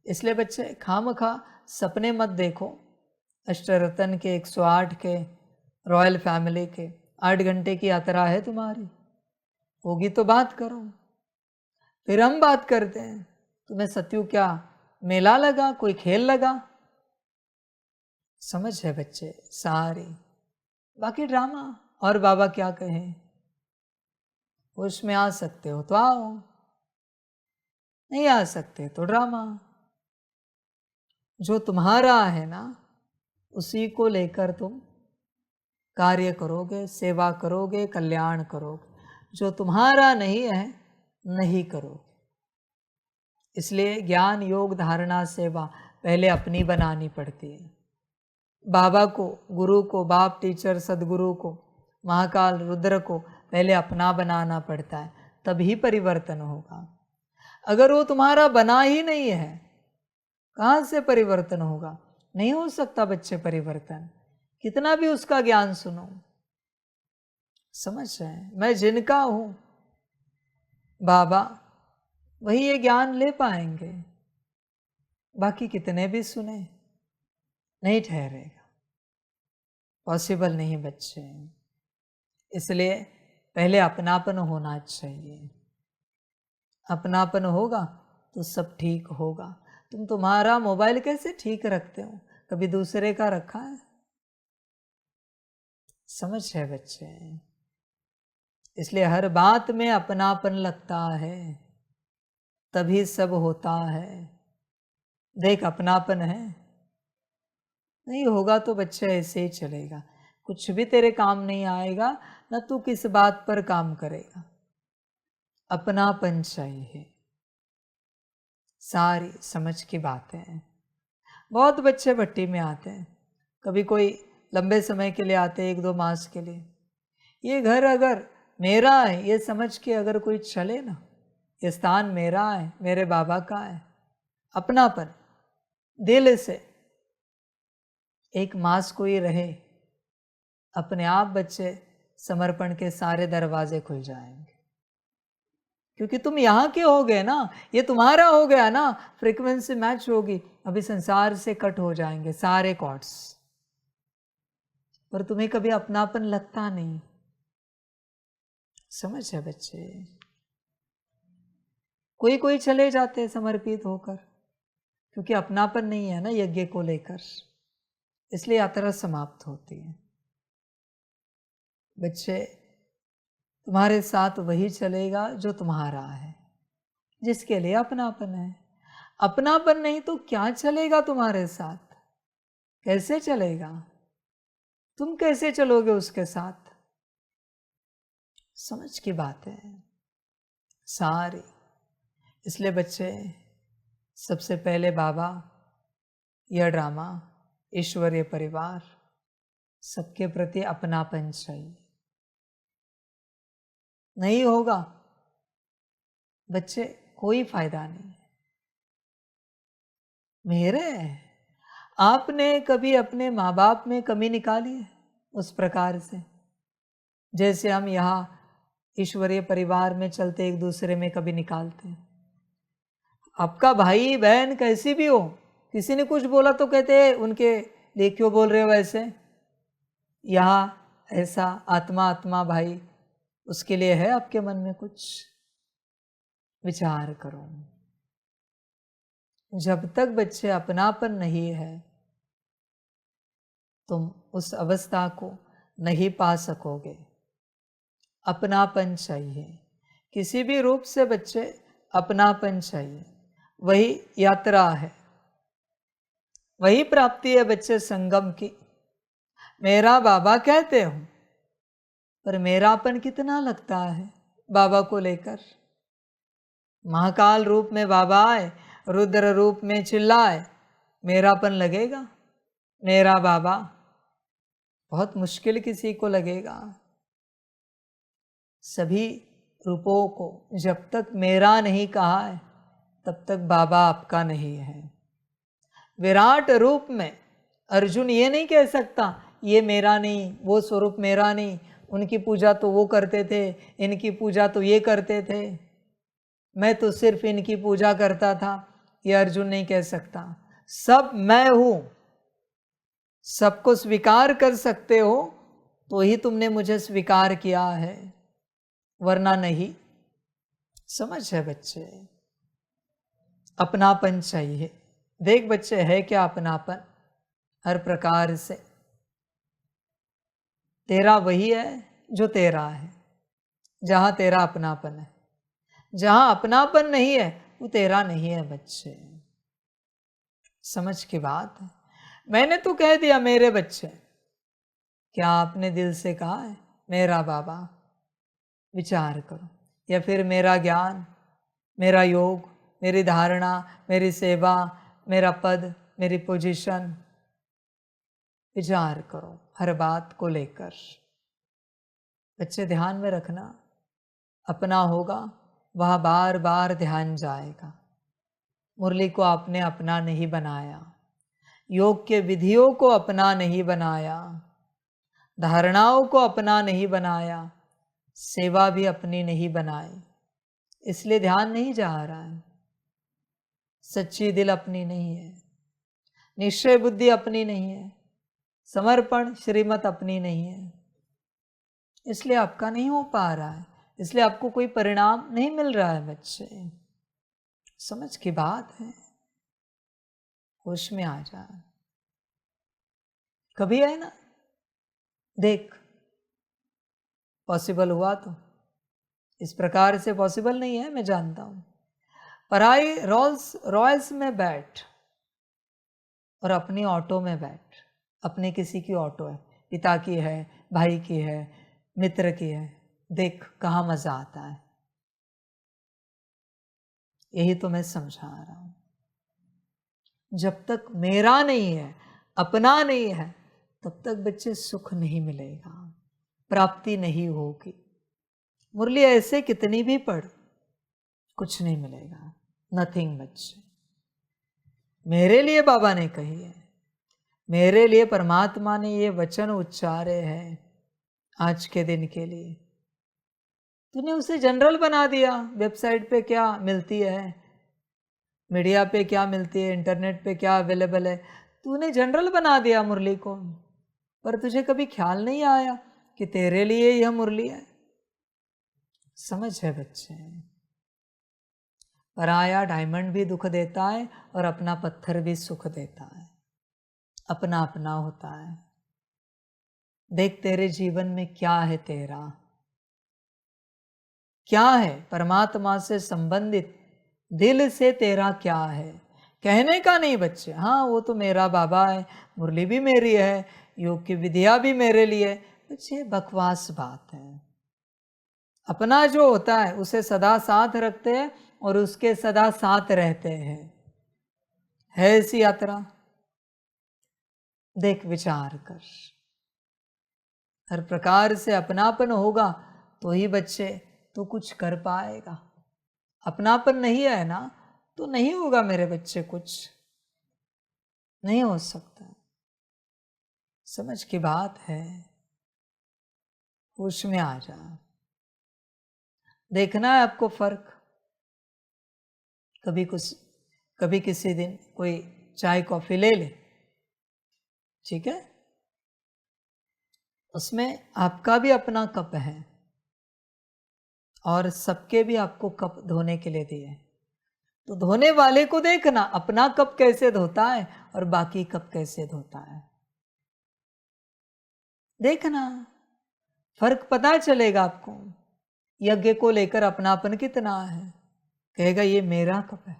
इसलिए बच्चे खामखा सपने मत देखो, अष्टरत्न के 108 के रॉयल फैमिली के 8 घंटे की यात्रा है तुम्हारी, होगी तो बात करो। फिर हम बात करते हैं, तुम्हें सत्यु क्या मेला लगा, कोई खेल लगा? समझ है बच्चे सारी, बाकी ड्रामा। और बाबा क्या कहें, उसमें आ सकते हो तो आओ, नहीं आ सकते तो ड्रामा। जो तुम्हारा है ना उसी को लेकर तुम कार्य करोगे, सेवा करोगे, कल्याण करोगे। जो तुम्हारा नहीं है नहीं करोगे। इसलिए ज्ञान योग धारणा सेवा पहले अपनी बनानी पड़ती है। बाबा को, गुरु को, बाप टीचर सदगुरु को, महाकाल रुद्र को पहले अपना बनाना पड़ता है, तभी परिवर्तन होगा। अगर वो तुम्हारा बना ही नहीं है, कहाँ से परिवर्तन होगा? नहीं हो सकता बच्चे परिवर्तन, कितना भी उसका ज्ञान सुनो। समझ रहे? मैं जिनका हूं बाबा, वही ये ज्ञान ले पाएंगे, बाकी कितने भी सुने नहीं ठहरेगा, पॉसिबल नहीं बच्चे। इसलिए पहले अपनापन होना चाहिए। अपनापन होगा तो सब ठीक होगा। तुम तुम्हारा मोबाइल कैसे ठीक रखते हो, कभी दूसरे का रखा है? समझ है बच्चे? इसलिए हर बात में अपनापन लगता है, तभी सब होता है। देख अपनापन है, नहीं होगा तो बच्चे ऐसे ही चलेगा, कुछ भी तेरे काम नहीं आएगा, न तू किस बात पर काम करेगा। अपनापन चाहिए, सारी समझ की बातें हैं। बहुत बच्चे भट्टी में आते हैं, कभी कोई लंबे समय के लिए आते, 1-2 मास के लिए। ये घर अगर मेरा है ये समझ के अगर कोई चले ना, ये स्थान मेरा है, मेरे बाबा का है, अपनापन दिल से 1 मास कोई रहे, अपने आप बच्चे समर्पण के सारे दरवाजे खुल जाएंगे। क्योंकि तुम यहाँ के हो गए ना, ये तुम्हारा हो गया ना, फ्रीक्वेंसी मैच होगी, अभी संसार से कट हो जाएंगे सारे कॉर्ड्स। पर तुम्हें कभी अपनापन लगता नहीं। समझ है बच्चे? कोई कोई चले जाते हैं समर्पित होकर, क्योंकि अपनापन नहीं है ना यज्ञ को लेकर, इसलिए यात्रा समाप्त होती है। बच्चे तुम्हारे साथ वही चलेगा जो तुम्हारा है, जिसके लिए अपनापन है। अपनापन नहीं तो क्या चलेगा तुम्हारे साथ? कैसे चलेगा? तुम कैसे चलोगे उसके साथ? समझ की बात है सारी। इसलिए बच्चे सबसे पहले बाबा, यह ड्रामा, ईश्वरीय परिवार, सबके प्रति अपनापन चाहिए। नहीं होगा बच्चे कोई फायदा नहीं। मेरे आपने कभी अपने माँ बाप में कमी निकाली है उस प्रकार से, जैसे हम यहाँ ईश्वरीय परिवार में चलते एक दूसरे में कभी निकालते हैं? आपका भाई बहन कैसी भी हो, किसी ने कुछ बोला तो कहते हैं उनके लिए क्यों बोल रहे हो ऐसे? यहाँ ऐसा आत्मा आत्मा भाई, उसके लिए है आपके मन में कुछ? विचार करो। जब तक बच्चे अपनापन नहीं है, तुम उस अवस्था को नहीं पा सकोगे। अपनापन चाहिए, किसी भी रूप से बच्चे अपनापन चाहिए। वही यात्रा है, वही प्राप्ति है बच्चे संगम की। मेरा बाबा कहते हो, पर मेरापन कितना लगता है बाबा को लेकर? महाकाल रूप में बाबा आए, रुद्र रूप में चिल्लाए, मेरापन लगेगा? मेरा बाबा बहुत मुश्किल किसी को लगेगा। सभी रूपों को जब तक मेरा नहीं कहा है तब तक बाबा आपका नहीं है। विराट रूप में अर्जुन ये नहीं कह सकता ये मेरा नहीं, वो स्वरूप मेरा नहीं, उनकी पूजा तो वो करते थे, इनकी पूजा तो ये करते थे, मैं तो सिर्फ इनकी पूजा करता था। ये अर्जुन नहीं कह सकता। सब मैं हूं। सबको स्वीकार कर सकते हो तो ही तुमने मुझे स्वीकार किया है, वरना नहीं। समझ है बच्चे? अपनापन चाहिए। देख बच्चे, है क्या अपनापन? हर प्रकार से तेरा वही है जो तेरा है। जहां तेरा अपनापन है, जहां अपनापन नहीं है वो तेरा नहीं है बच्चे। समझ की बात है। मैंने तो कह दिया मेरे बच्चे, क्या आपने दिल से कहा है मेरा बाबा? विचार करो। या फिर मेरा ज्ञान, मेरा योग, मेरी धारणा, मेरी सेवा, मेरा पद, मेरी पोजीशन। विचार करो हर बात को लेकर। बच्चे ध्यान में रखना, अपना होगा वह बार बार ध्यान जाएगा। मुरली को आपने अपना नहीं बनाया, योग के विधियों को अपना नहीं बनाया, धारणाओं को अपना नहीं बनाया, सेवा भी अपनी नहीं बनाई, इसलिए ध्यान नहीं जा रहा है। सच्ची दिल अपनी नहीं है, निश्चय बुद्धि अपनी नहीं है, समर्पण श्रीमत अपनी नहीं है, इसलिए आपका नहीं हो पा रहा है, इसलिए आपको कोई परिणाम नहीं मिल रहा है बच्चे। समझ की बात है। होश में आ जा। कभी है ना, देख पॉसिबल हुआ तो, इस प्रकार से पॉसिबल नहीं है मैं जानता हूं। पराई रोल्स रॉयल्स में बैठ और अपनी ऑटो में बैठ। अपने किसी की ऑटो है, पिता की है, भाई की है, मित्र की है, देख कहाँ मजा आता है। यही तो मैं समझा रहा हूं। जब तक मेरा नहीं है, अपना नहीं है, तब तक बच्चे सुख नहीं मिलेगा, प्राप्ति नहीं होगी। मुरली ऐसे कितनी भी पढ़, कुछ नहीं मिलेगा, नथिंग बच्चे। मेरे लिए बाबा ने कही है, मेरे लिए परमात्मा ने ये वचन उच्चारे हैं आज के दिन के लिए। तूने उसे जनरल बना दिया। वेबसाइट पे क्या मिलती है, मीडिया पे क्या मिलती है, इंटरनेट पे क्या अवेलेबल है, तूने जनरल बना दिया मुरली को। पर तुझे कभी ख्याल नहीं आया कि तेरे लिए यह मुरली है। समझ है बच्चे? पराया डायमंड भी दुख देता है और अपना पत्थर भी सुख देता है। अपना अपना होता है। देख तेरे जीवन में क्या है, तेरा क्या है, परमात्मा से संबंधित दिल से तेरा क्या है। कहने का नहीं बच्चे, हाँ वो तो मेरा बाबा है, मुरली भी मेरी है, योग की विधिया भी मेरे लिए। बच्चे बकवास बात है। अपना जो होता है उसे सदा साथ रखते हैं और उसके सदा साथ रहते हैं। है ऐसी यात्रा? देख विचार कर। हर प्रकार से अपनापन होगा तो ही बच्चे तो कुछ कर पाएगा। अपनापन नहीं है ना तो नहीं होगा मेरे बच्चे, कुछ नहीं हो सकता। समझ की बात है। होश में आ जा। देखना है आपको फर्क। कभी किसी दिन कोई चाय कॉफी ले ले, ठीक है, उसमें आपका भी अपना कप है और सबके भी आपको कप धोने के लिए दिए। तो धोने वाले को देखना अपना कप कैसे धोता है और बाकी कप कैसे धोता है। देखना, फर्क पता चलेगा आपको। यज्ञ को लेकर अपनापन कितना है। कहेगा ये मेरा कप है,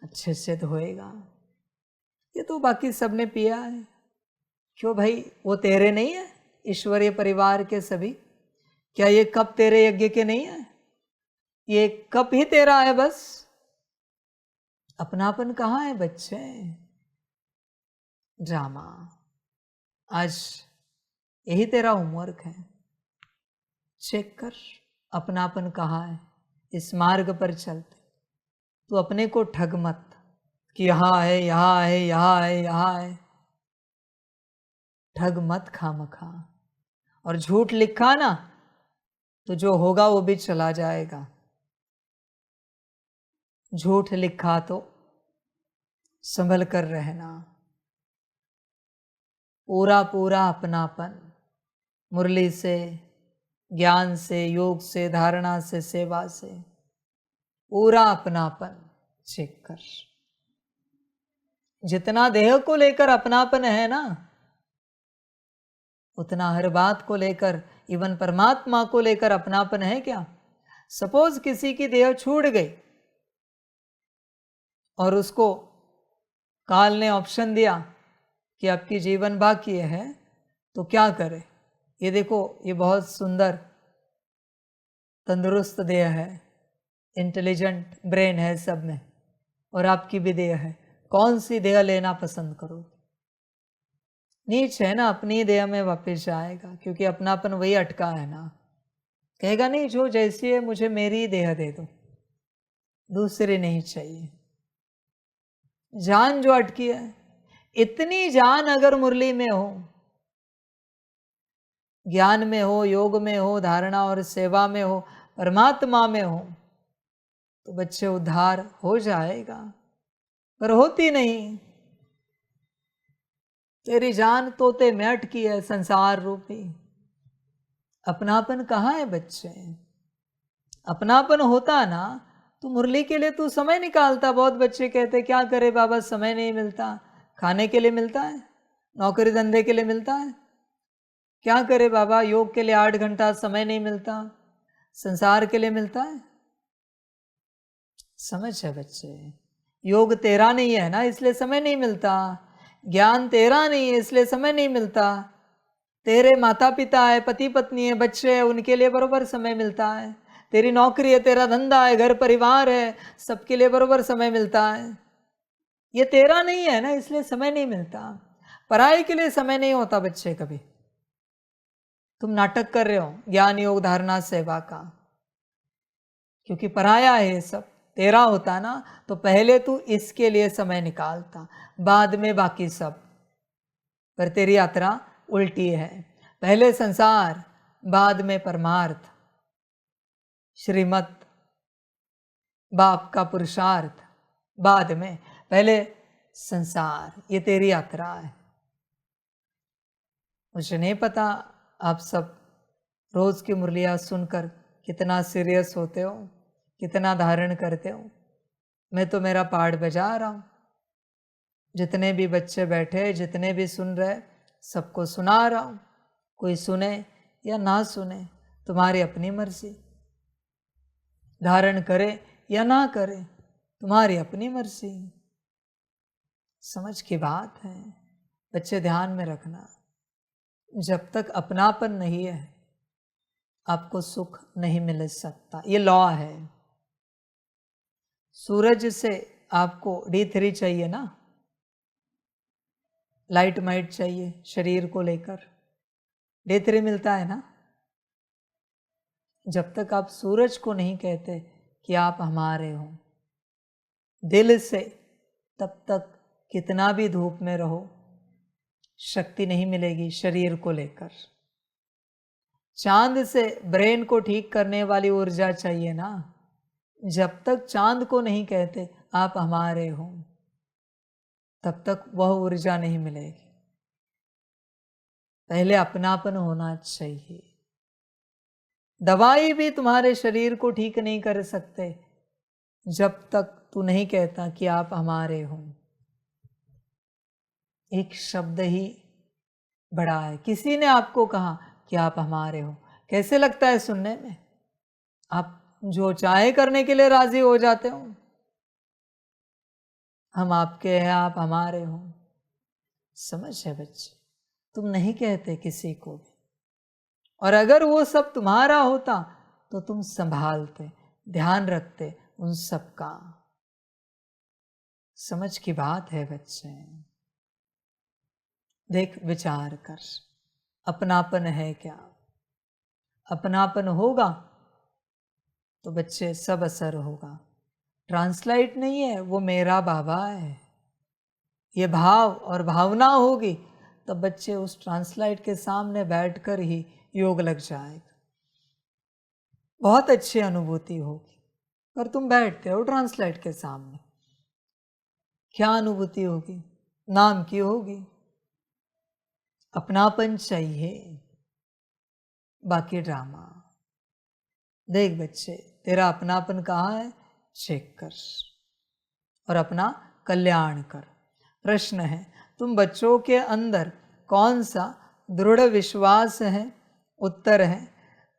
अच्छे से धोएगा। ये तो बाकी सबने पिया है। क्यों भाई, वो तेरे नहीं है? ईश्वरीय परिवार के सभी, क्या ये कप तेरे यज्ञ के नहीं है? ये कप ही तेरा है बस। अपनापन कहाँ है बच्चे? ड्रामा। आज यही तेरा होमवर्क है, चेक कर। अपनापन कहाँ है? इस मार्ग पर चलते तो अपने को ठग मत कि यहाँ है, यहाँ है, यहाँ है, यहाँ है। ठग मत खामखा। और झूठ लिखा ना तो जो होगा वो भी चला जाएगा। झूठ लिखा तो संभल कर रहना। पूरा पूरा अपनापन मुरली से, ज्ञान से, योग से, धारणा से, सेवा से पूरा अपनापन चेक कर। जितना देह को लेकर अपनापन है ना, उतना हर बात को लेकर, इवन परमात्मा को लेकर अपनापन है क्या? सपोज किसी की देह छूट गई और उसको काल ने ऑप्शन दिया कि आपकी जीवन बाकी है, तो क्या करे? ये देखो, ये बहुत सुंदर तंदुरुस्त देह है, इंटेलिजेंट ब्रेन है सब में, और आपकी भी देह है। कौन सी देह लेना पसंद करोगे? नीच है ना, अपनी देह में वापस जाएगा, क्योंकि अपनापन वही अटका है ना। कहेगा नहीं, जो जैसी है मुझे मेरी देह दे दो, दूसरी नहीं चाहिए। जान जो अटकी है, इतनी जान अगर मुरली में हो, ज्ञान में हो, योग में हो, धारणा और सेवा में हो, परमात्मा में हो, तो बच्चे उद्धार हो जाएगा। पर होती नहीं। तेरी जान तोते में अटकी है, संसार रूपी। अपनापन कहाँ है बच्चे? अपनापन होता ना तो मुरली के लिए तू समय निकालता। बहुत बच्चे कहते क्या करे बाबा, समय नहीं मिलता। खाने के लिए मिलता है, नौकरी धंधे के लिए मिलता है। क्या करे बाबा, योग के लिए 8 घंटा समय नहीं मिलता, संसार के लिए मिलता है। समझ है बच्चे, योग तेरा नहीं है ना, इसलिए समय नहीं मिलता। ज्ञान तेरा नहीं है, इसलिए समय नहीं मिलता। तेरे माता पिता है, पति पत्नी है, बच्चे हैं, उनके लिए बरोबर समय मिलता है। तेरी नौकरी है, तेरा धंधा है, घर परिवार है, सबके लिए बरोबर समय मिलता है। ये तेरा नहीं है ना, इसलिए समय नहीं मिलता। पढ़ाई के लिए समय नहीं होता बच्चे कभी। तुम नाटक कर रहे हो ज्ञान योग धारणा सेवा का, क्योंकि पराया है ये सब। तेरा होता ना तो पहले तू इसके लिए समय निकालता, बाद में बाकी सब। पर तेरी यात्रा उल्टी है, पहले संसार, बाद में परमार्थ, श्रीमत, बाप का पुरुषार्थ, बाद में। पहले संसार, ये तेरी यात्रा है। मुझे नहीं पता आप सब रोज की मुरलियाँ सुनकर कितना सीरियस होते हो, कितना धारण करते हो। मैं तो मेरा पाठ बजा रहा हूँ। जितने भी बच्चे बैठे, जितने भी सुन रहे, सबको सुना रहा हूँ। कोई सुने या ना सुने, तुम्हारी अपनी मर्जी। धारण करे या ना करे, तुम्हारी अपनी मर्जी। समझ की बात है बच्चे, ध्यान में रखना। जब तक अपनापन नहीं है, आपको सुख नहीं मिल सकता। ये लॉ है। सूरज से आपको D3 चाहिए ना, लाइट माइट चाहिए शरीर को लेकर, D3 मिलता है ना। जब तक आप सूरज को नहीं कहते कि आप हमारे हो दिल से, तब तक कितना भी धूप में रहो, शक्ति नहीं मिलेगी शरीर को लेकर। चांद से ब्रेन को ठीक करने वाली ऊर्जा चाहिए ना। जब तक चांद को नहीं कहते आप हमारे हो, तब तक वह ऊर्जा नहीं मिलेगी। पहले अपनापन होना चाहिए। दवाई भी तुम्हारे शरीर को ठीक नहीं कर सकते जब तक तू नहीं कहता कि आप हमारे हो। एक शब्द ही बड़ा है। किसी ने आपको कहा कि आप हमारे हो, कैसे लगता है सुनने में? आप जो चाहे करने के लिए राजी हो जाते हो। हम आपके हैं, आप हमारे हो। समझ है बच्चे, तुम नहीं कहते किसी को भी। और अगर वो सब तुम्हारा होता तो तुम संभालते, ध्यान रखते उन सब का। समझ की बात है बच्चे। देख, विचार कर, अपनापन है क्या? अपनापन होगा तो बच्चे सब असर होगा। ट्रांसलाइट नहीं है, वो मेरा बाबा है, ये भाव और भावना होगी तब बच्चे उस ट्रांसलाइट के सामने बैठकर ही योग लग जाएगा। बहुत अच्छी अनुभूति होगी। पर तुम बैठते हो ट्रांसलाइट के सामने, क्या अनुभूति होगी? नाम की होगी, अपनापन चाहिए, बाकी ड्रामा। देख बच्चे, तेरा अपनापन कहाँ है, चेक कर और अपना कल्याण कर। प्रश्न है, तुम बच्चों के अंदर कौन सा दृढ़ विश्वास है? उत्तर है,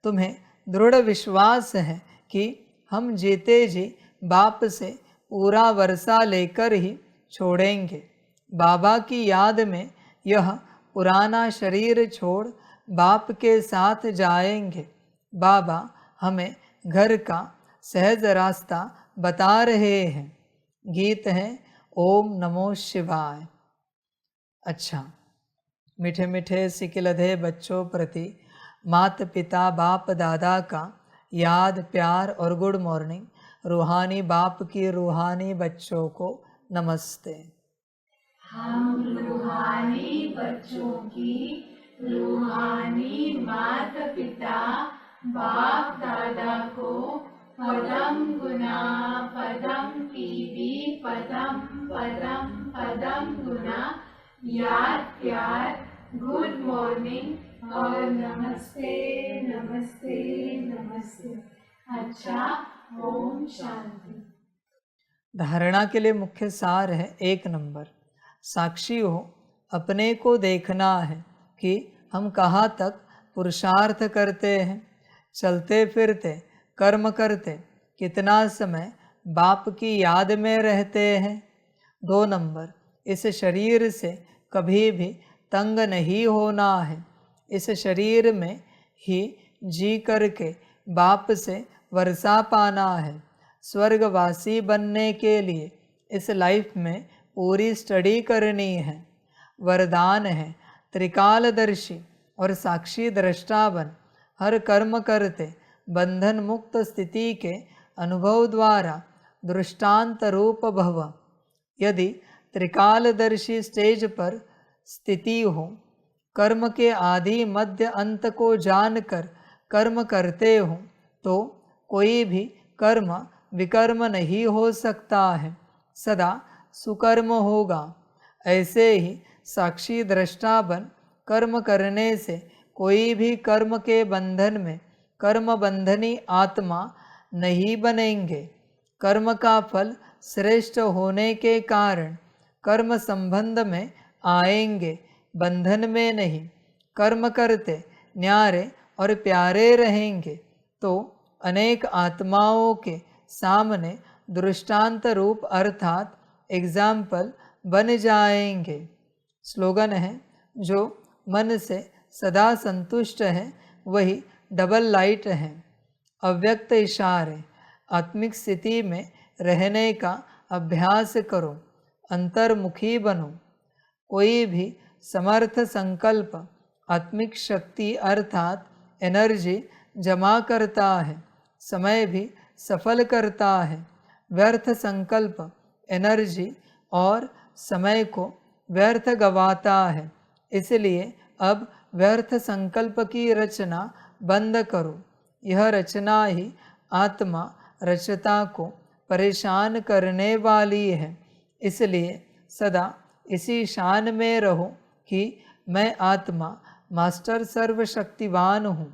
तुम्हें दृढ़ विश्वास है कि हम जीते जी बाप से पूरा वर्षा लेकर ही छोड़ेंगे। बाबा की याद में यह पुराना शरीर छोड़ बाप के साथ जाएंगे। बाबा हमें घर का सहज रास्ता बता रहे हैं। गीत है ओम नमो शिवाय। अच्छा, मीठे मीठे सिकिलधे बच्चों प्रति माता पिता बाप दादा का याद प्यार और गुड मॉर्निंग। रूहानी बाप की रूहानी बच्चों को नमस्ते। हम रूहानी बच्चों की रूहानी माता पिता बाप दादा को पदम गुना पदम पीवी पदम पदम पदम गुना याद प्यार गुड मॉर्निंग और नमस्ते नमस्ते नमस्ते। अच्छा, ओम शांति। धारणा के लिए मुख्य सार है 1 नंबर, साक्षी हो, अपने को देखना है कि हम कहाँ तक पुरुषार्थ करते हैं, चलते फिरते कर्म करते कितना समय बाप की याद में रहते हैं। 2 नंबर, इस शरीर से कभी भी तंग नहीं होना है। इस शरीर में ही जी करके बाप से वर्षा पाना है। स्वर्गवासी बनने के लिए इस लाइफ में पूरी स्टडी करनी है। वरदान है त्रिकालदर्शी और साक्षी दृष्टा बन। हर कर्म करते बंधन मुक्त स्थिति के अनुभव द्वारा दृष्टांत रूप भव। यदि त्रिकालदर्शी स्टेज पर स्थिति हो, कर्म के आदि मध्य अंत को जानकर कर्म करते हो, तो कोई भी कर्म विकर्म नहीं हो सकता है, सदा सुकर्म होगा। ऐसे ही साक्षी दृष्टा बन कर्म करने से कोई भी कर्म के बंधन में कर्म बंधनी आत्मा नहीं बनेंगे। कर्म का फल श्रेष्ठ होने के कारण कर्म संबंध में आएंगे, बंधन में नहीं। कर्म करते न्यारे और प्यारे रहेंगे तो अनेक आत्माओं के सामने दृष्टांत रूप अर्थात एग्जाम्पल बन जाएंगे। स्लोगन है, जो मन से सदा संतुष्ट है वही डबल लाइट है। अव्यक्त इशारे, आत्मिक स्थिति में रहने का अभ्यास करो, अंतर्मुखी बनो। कोई भी समर्थ संकल्प आत्मिक शक्ति अर्थात एनर्जी जमा करता है, समय भी सफल करता है। व्यर्थ संकल्प एनर्जी और समय को व्यर्थ गवाता है। इसलिए अब व्यर्थ संकल्प की रचना बंद करो। यह रचना ही आत्मा रचता को परेशान करने वाली है। इसलिए सदा इसी शान में रहो कि मैं आत्मा मास्टर सर्वशक्तिवान हूँ,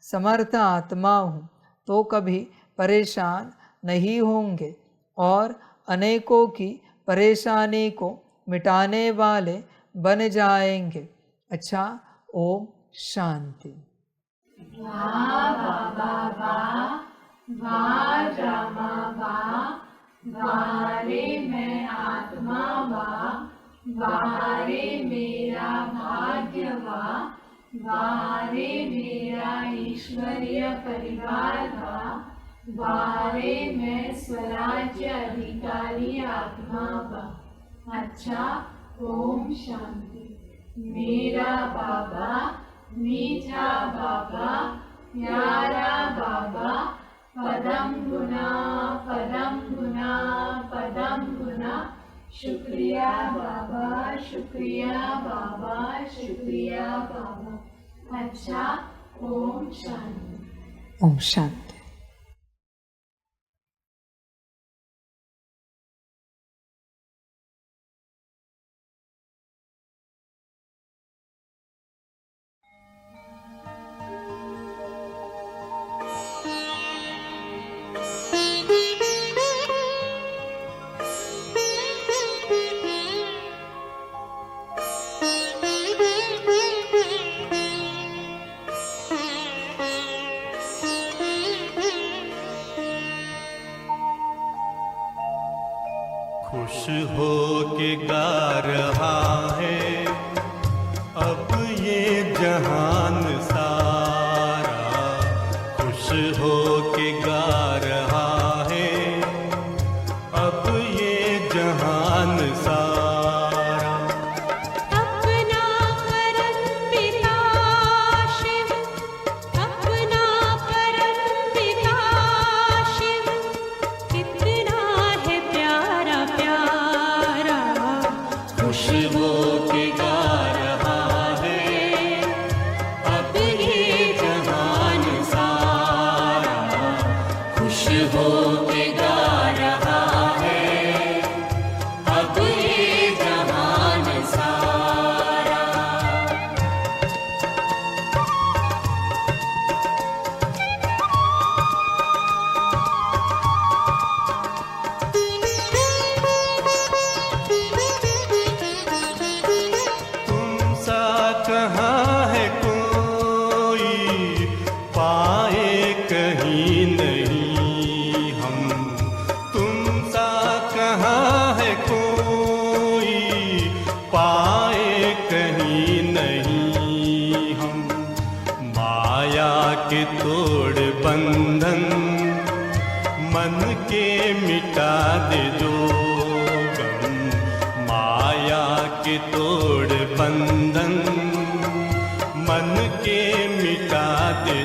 समर्थ आत्मा हूँ, तो कभी परेशान नहीं होंगे और अनेकों की परेशानी को मिटाने वाले बन जाएंगे। अच्छा, ओम शांति। वाह बाबा वाह, वाह रामा वाह, वाह रे मैं आत्मा वाह, वाह रे मेरा भाग्य वाह, वाह रे मेरा ईश्वरीय परिवार वाह, वाह रे मैं स्वराज्य अधिकारी आत्मा वाह। अच्छा, ओम शांति। मेरा बाबा, मीठा बाबा, प्यारा बाबा, पदम गुना पदम गुना पदम गुना। शुक्रिया बाबा, शुक्रिया बाबा, शुक्रिया बाबा। अच्छा, ओम शांति। ओम शांति। खुश हो के गा रहा है अब ये जहान सारा, खुश हो के गा रहा है अब ये जहान सारा। अपना परम पिता शिव, अपना परम पिता शिव, कितना है प्यारा प्यारा। खुश हो के गा रहा है अब ये जहान सारा, खुश हो के गा रहा है अब ये जहान सारा। तुम सा कहाँ है कोई पाए कहीं नहीं हम, तुम सा कहाँ है कोई पाए कहीं नहीं हम। माया के तोड़ बंधन मन के मिटा दे जो गम, माया के तोड़ बंधन मन के मिटा दे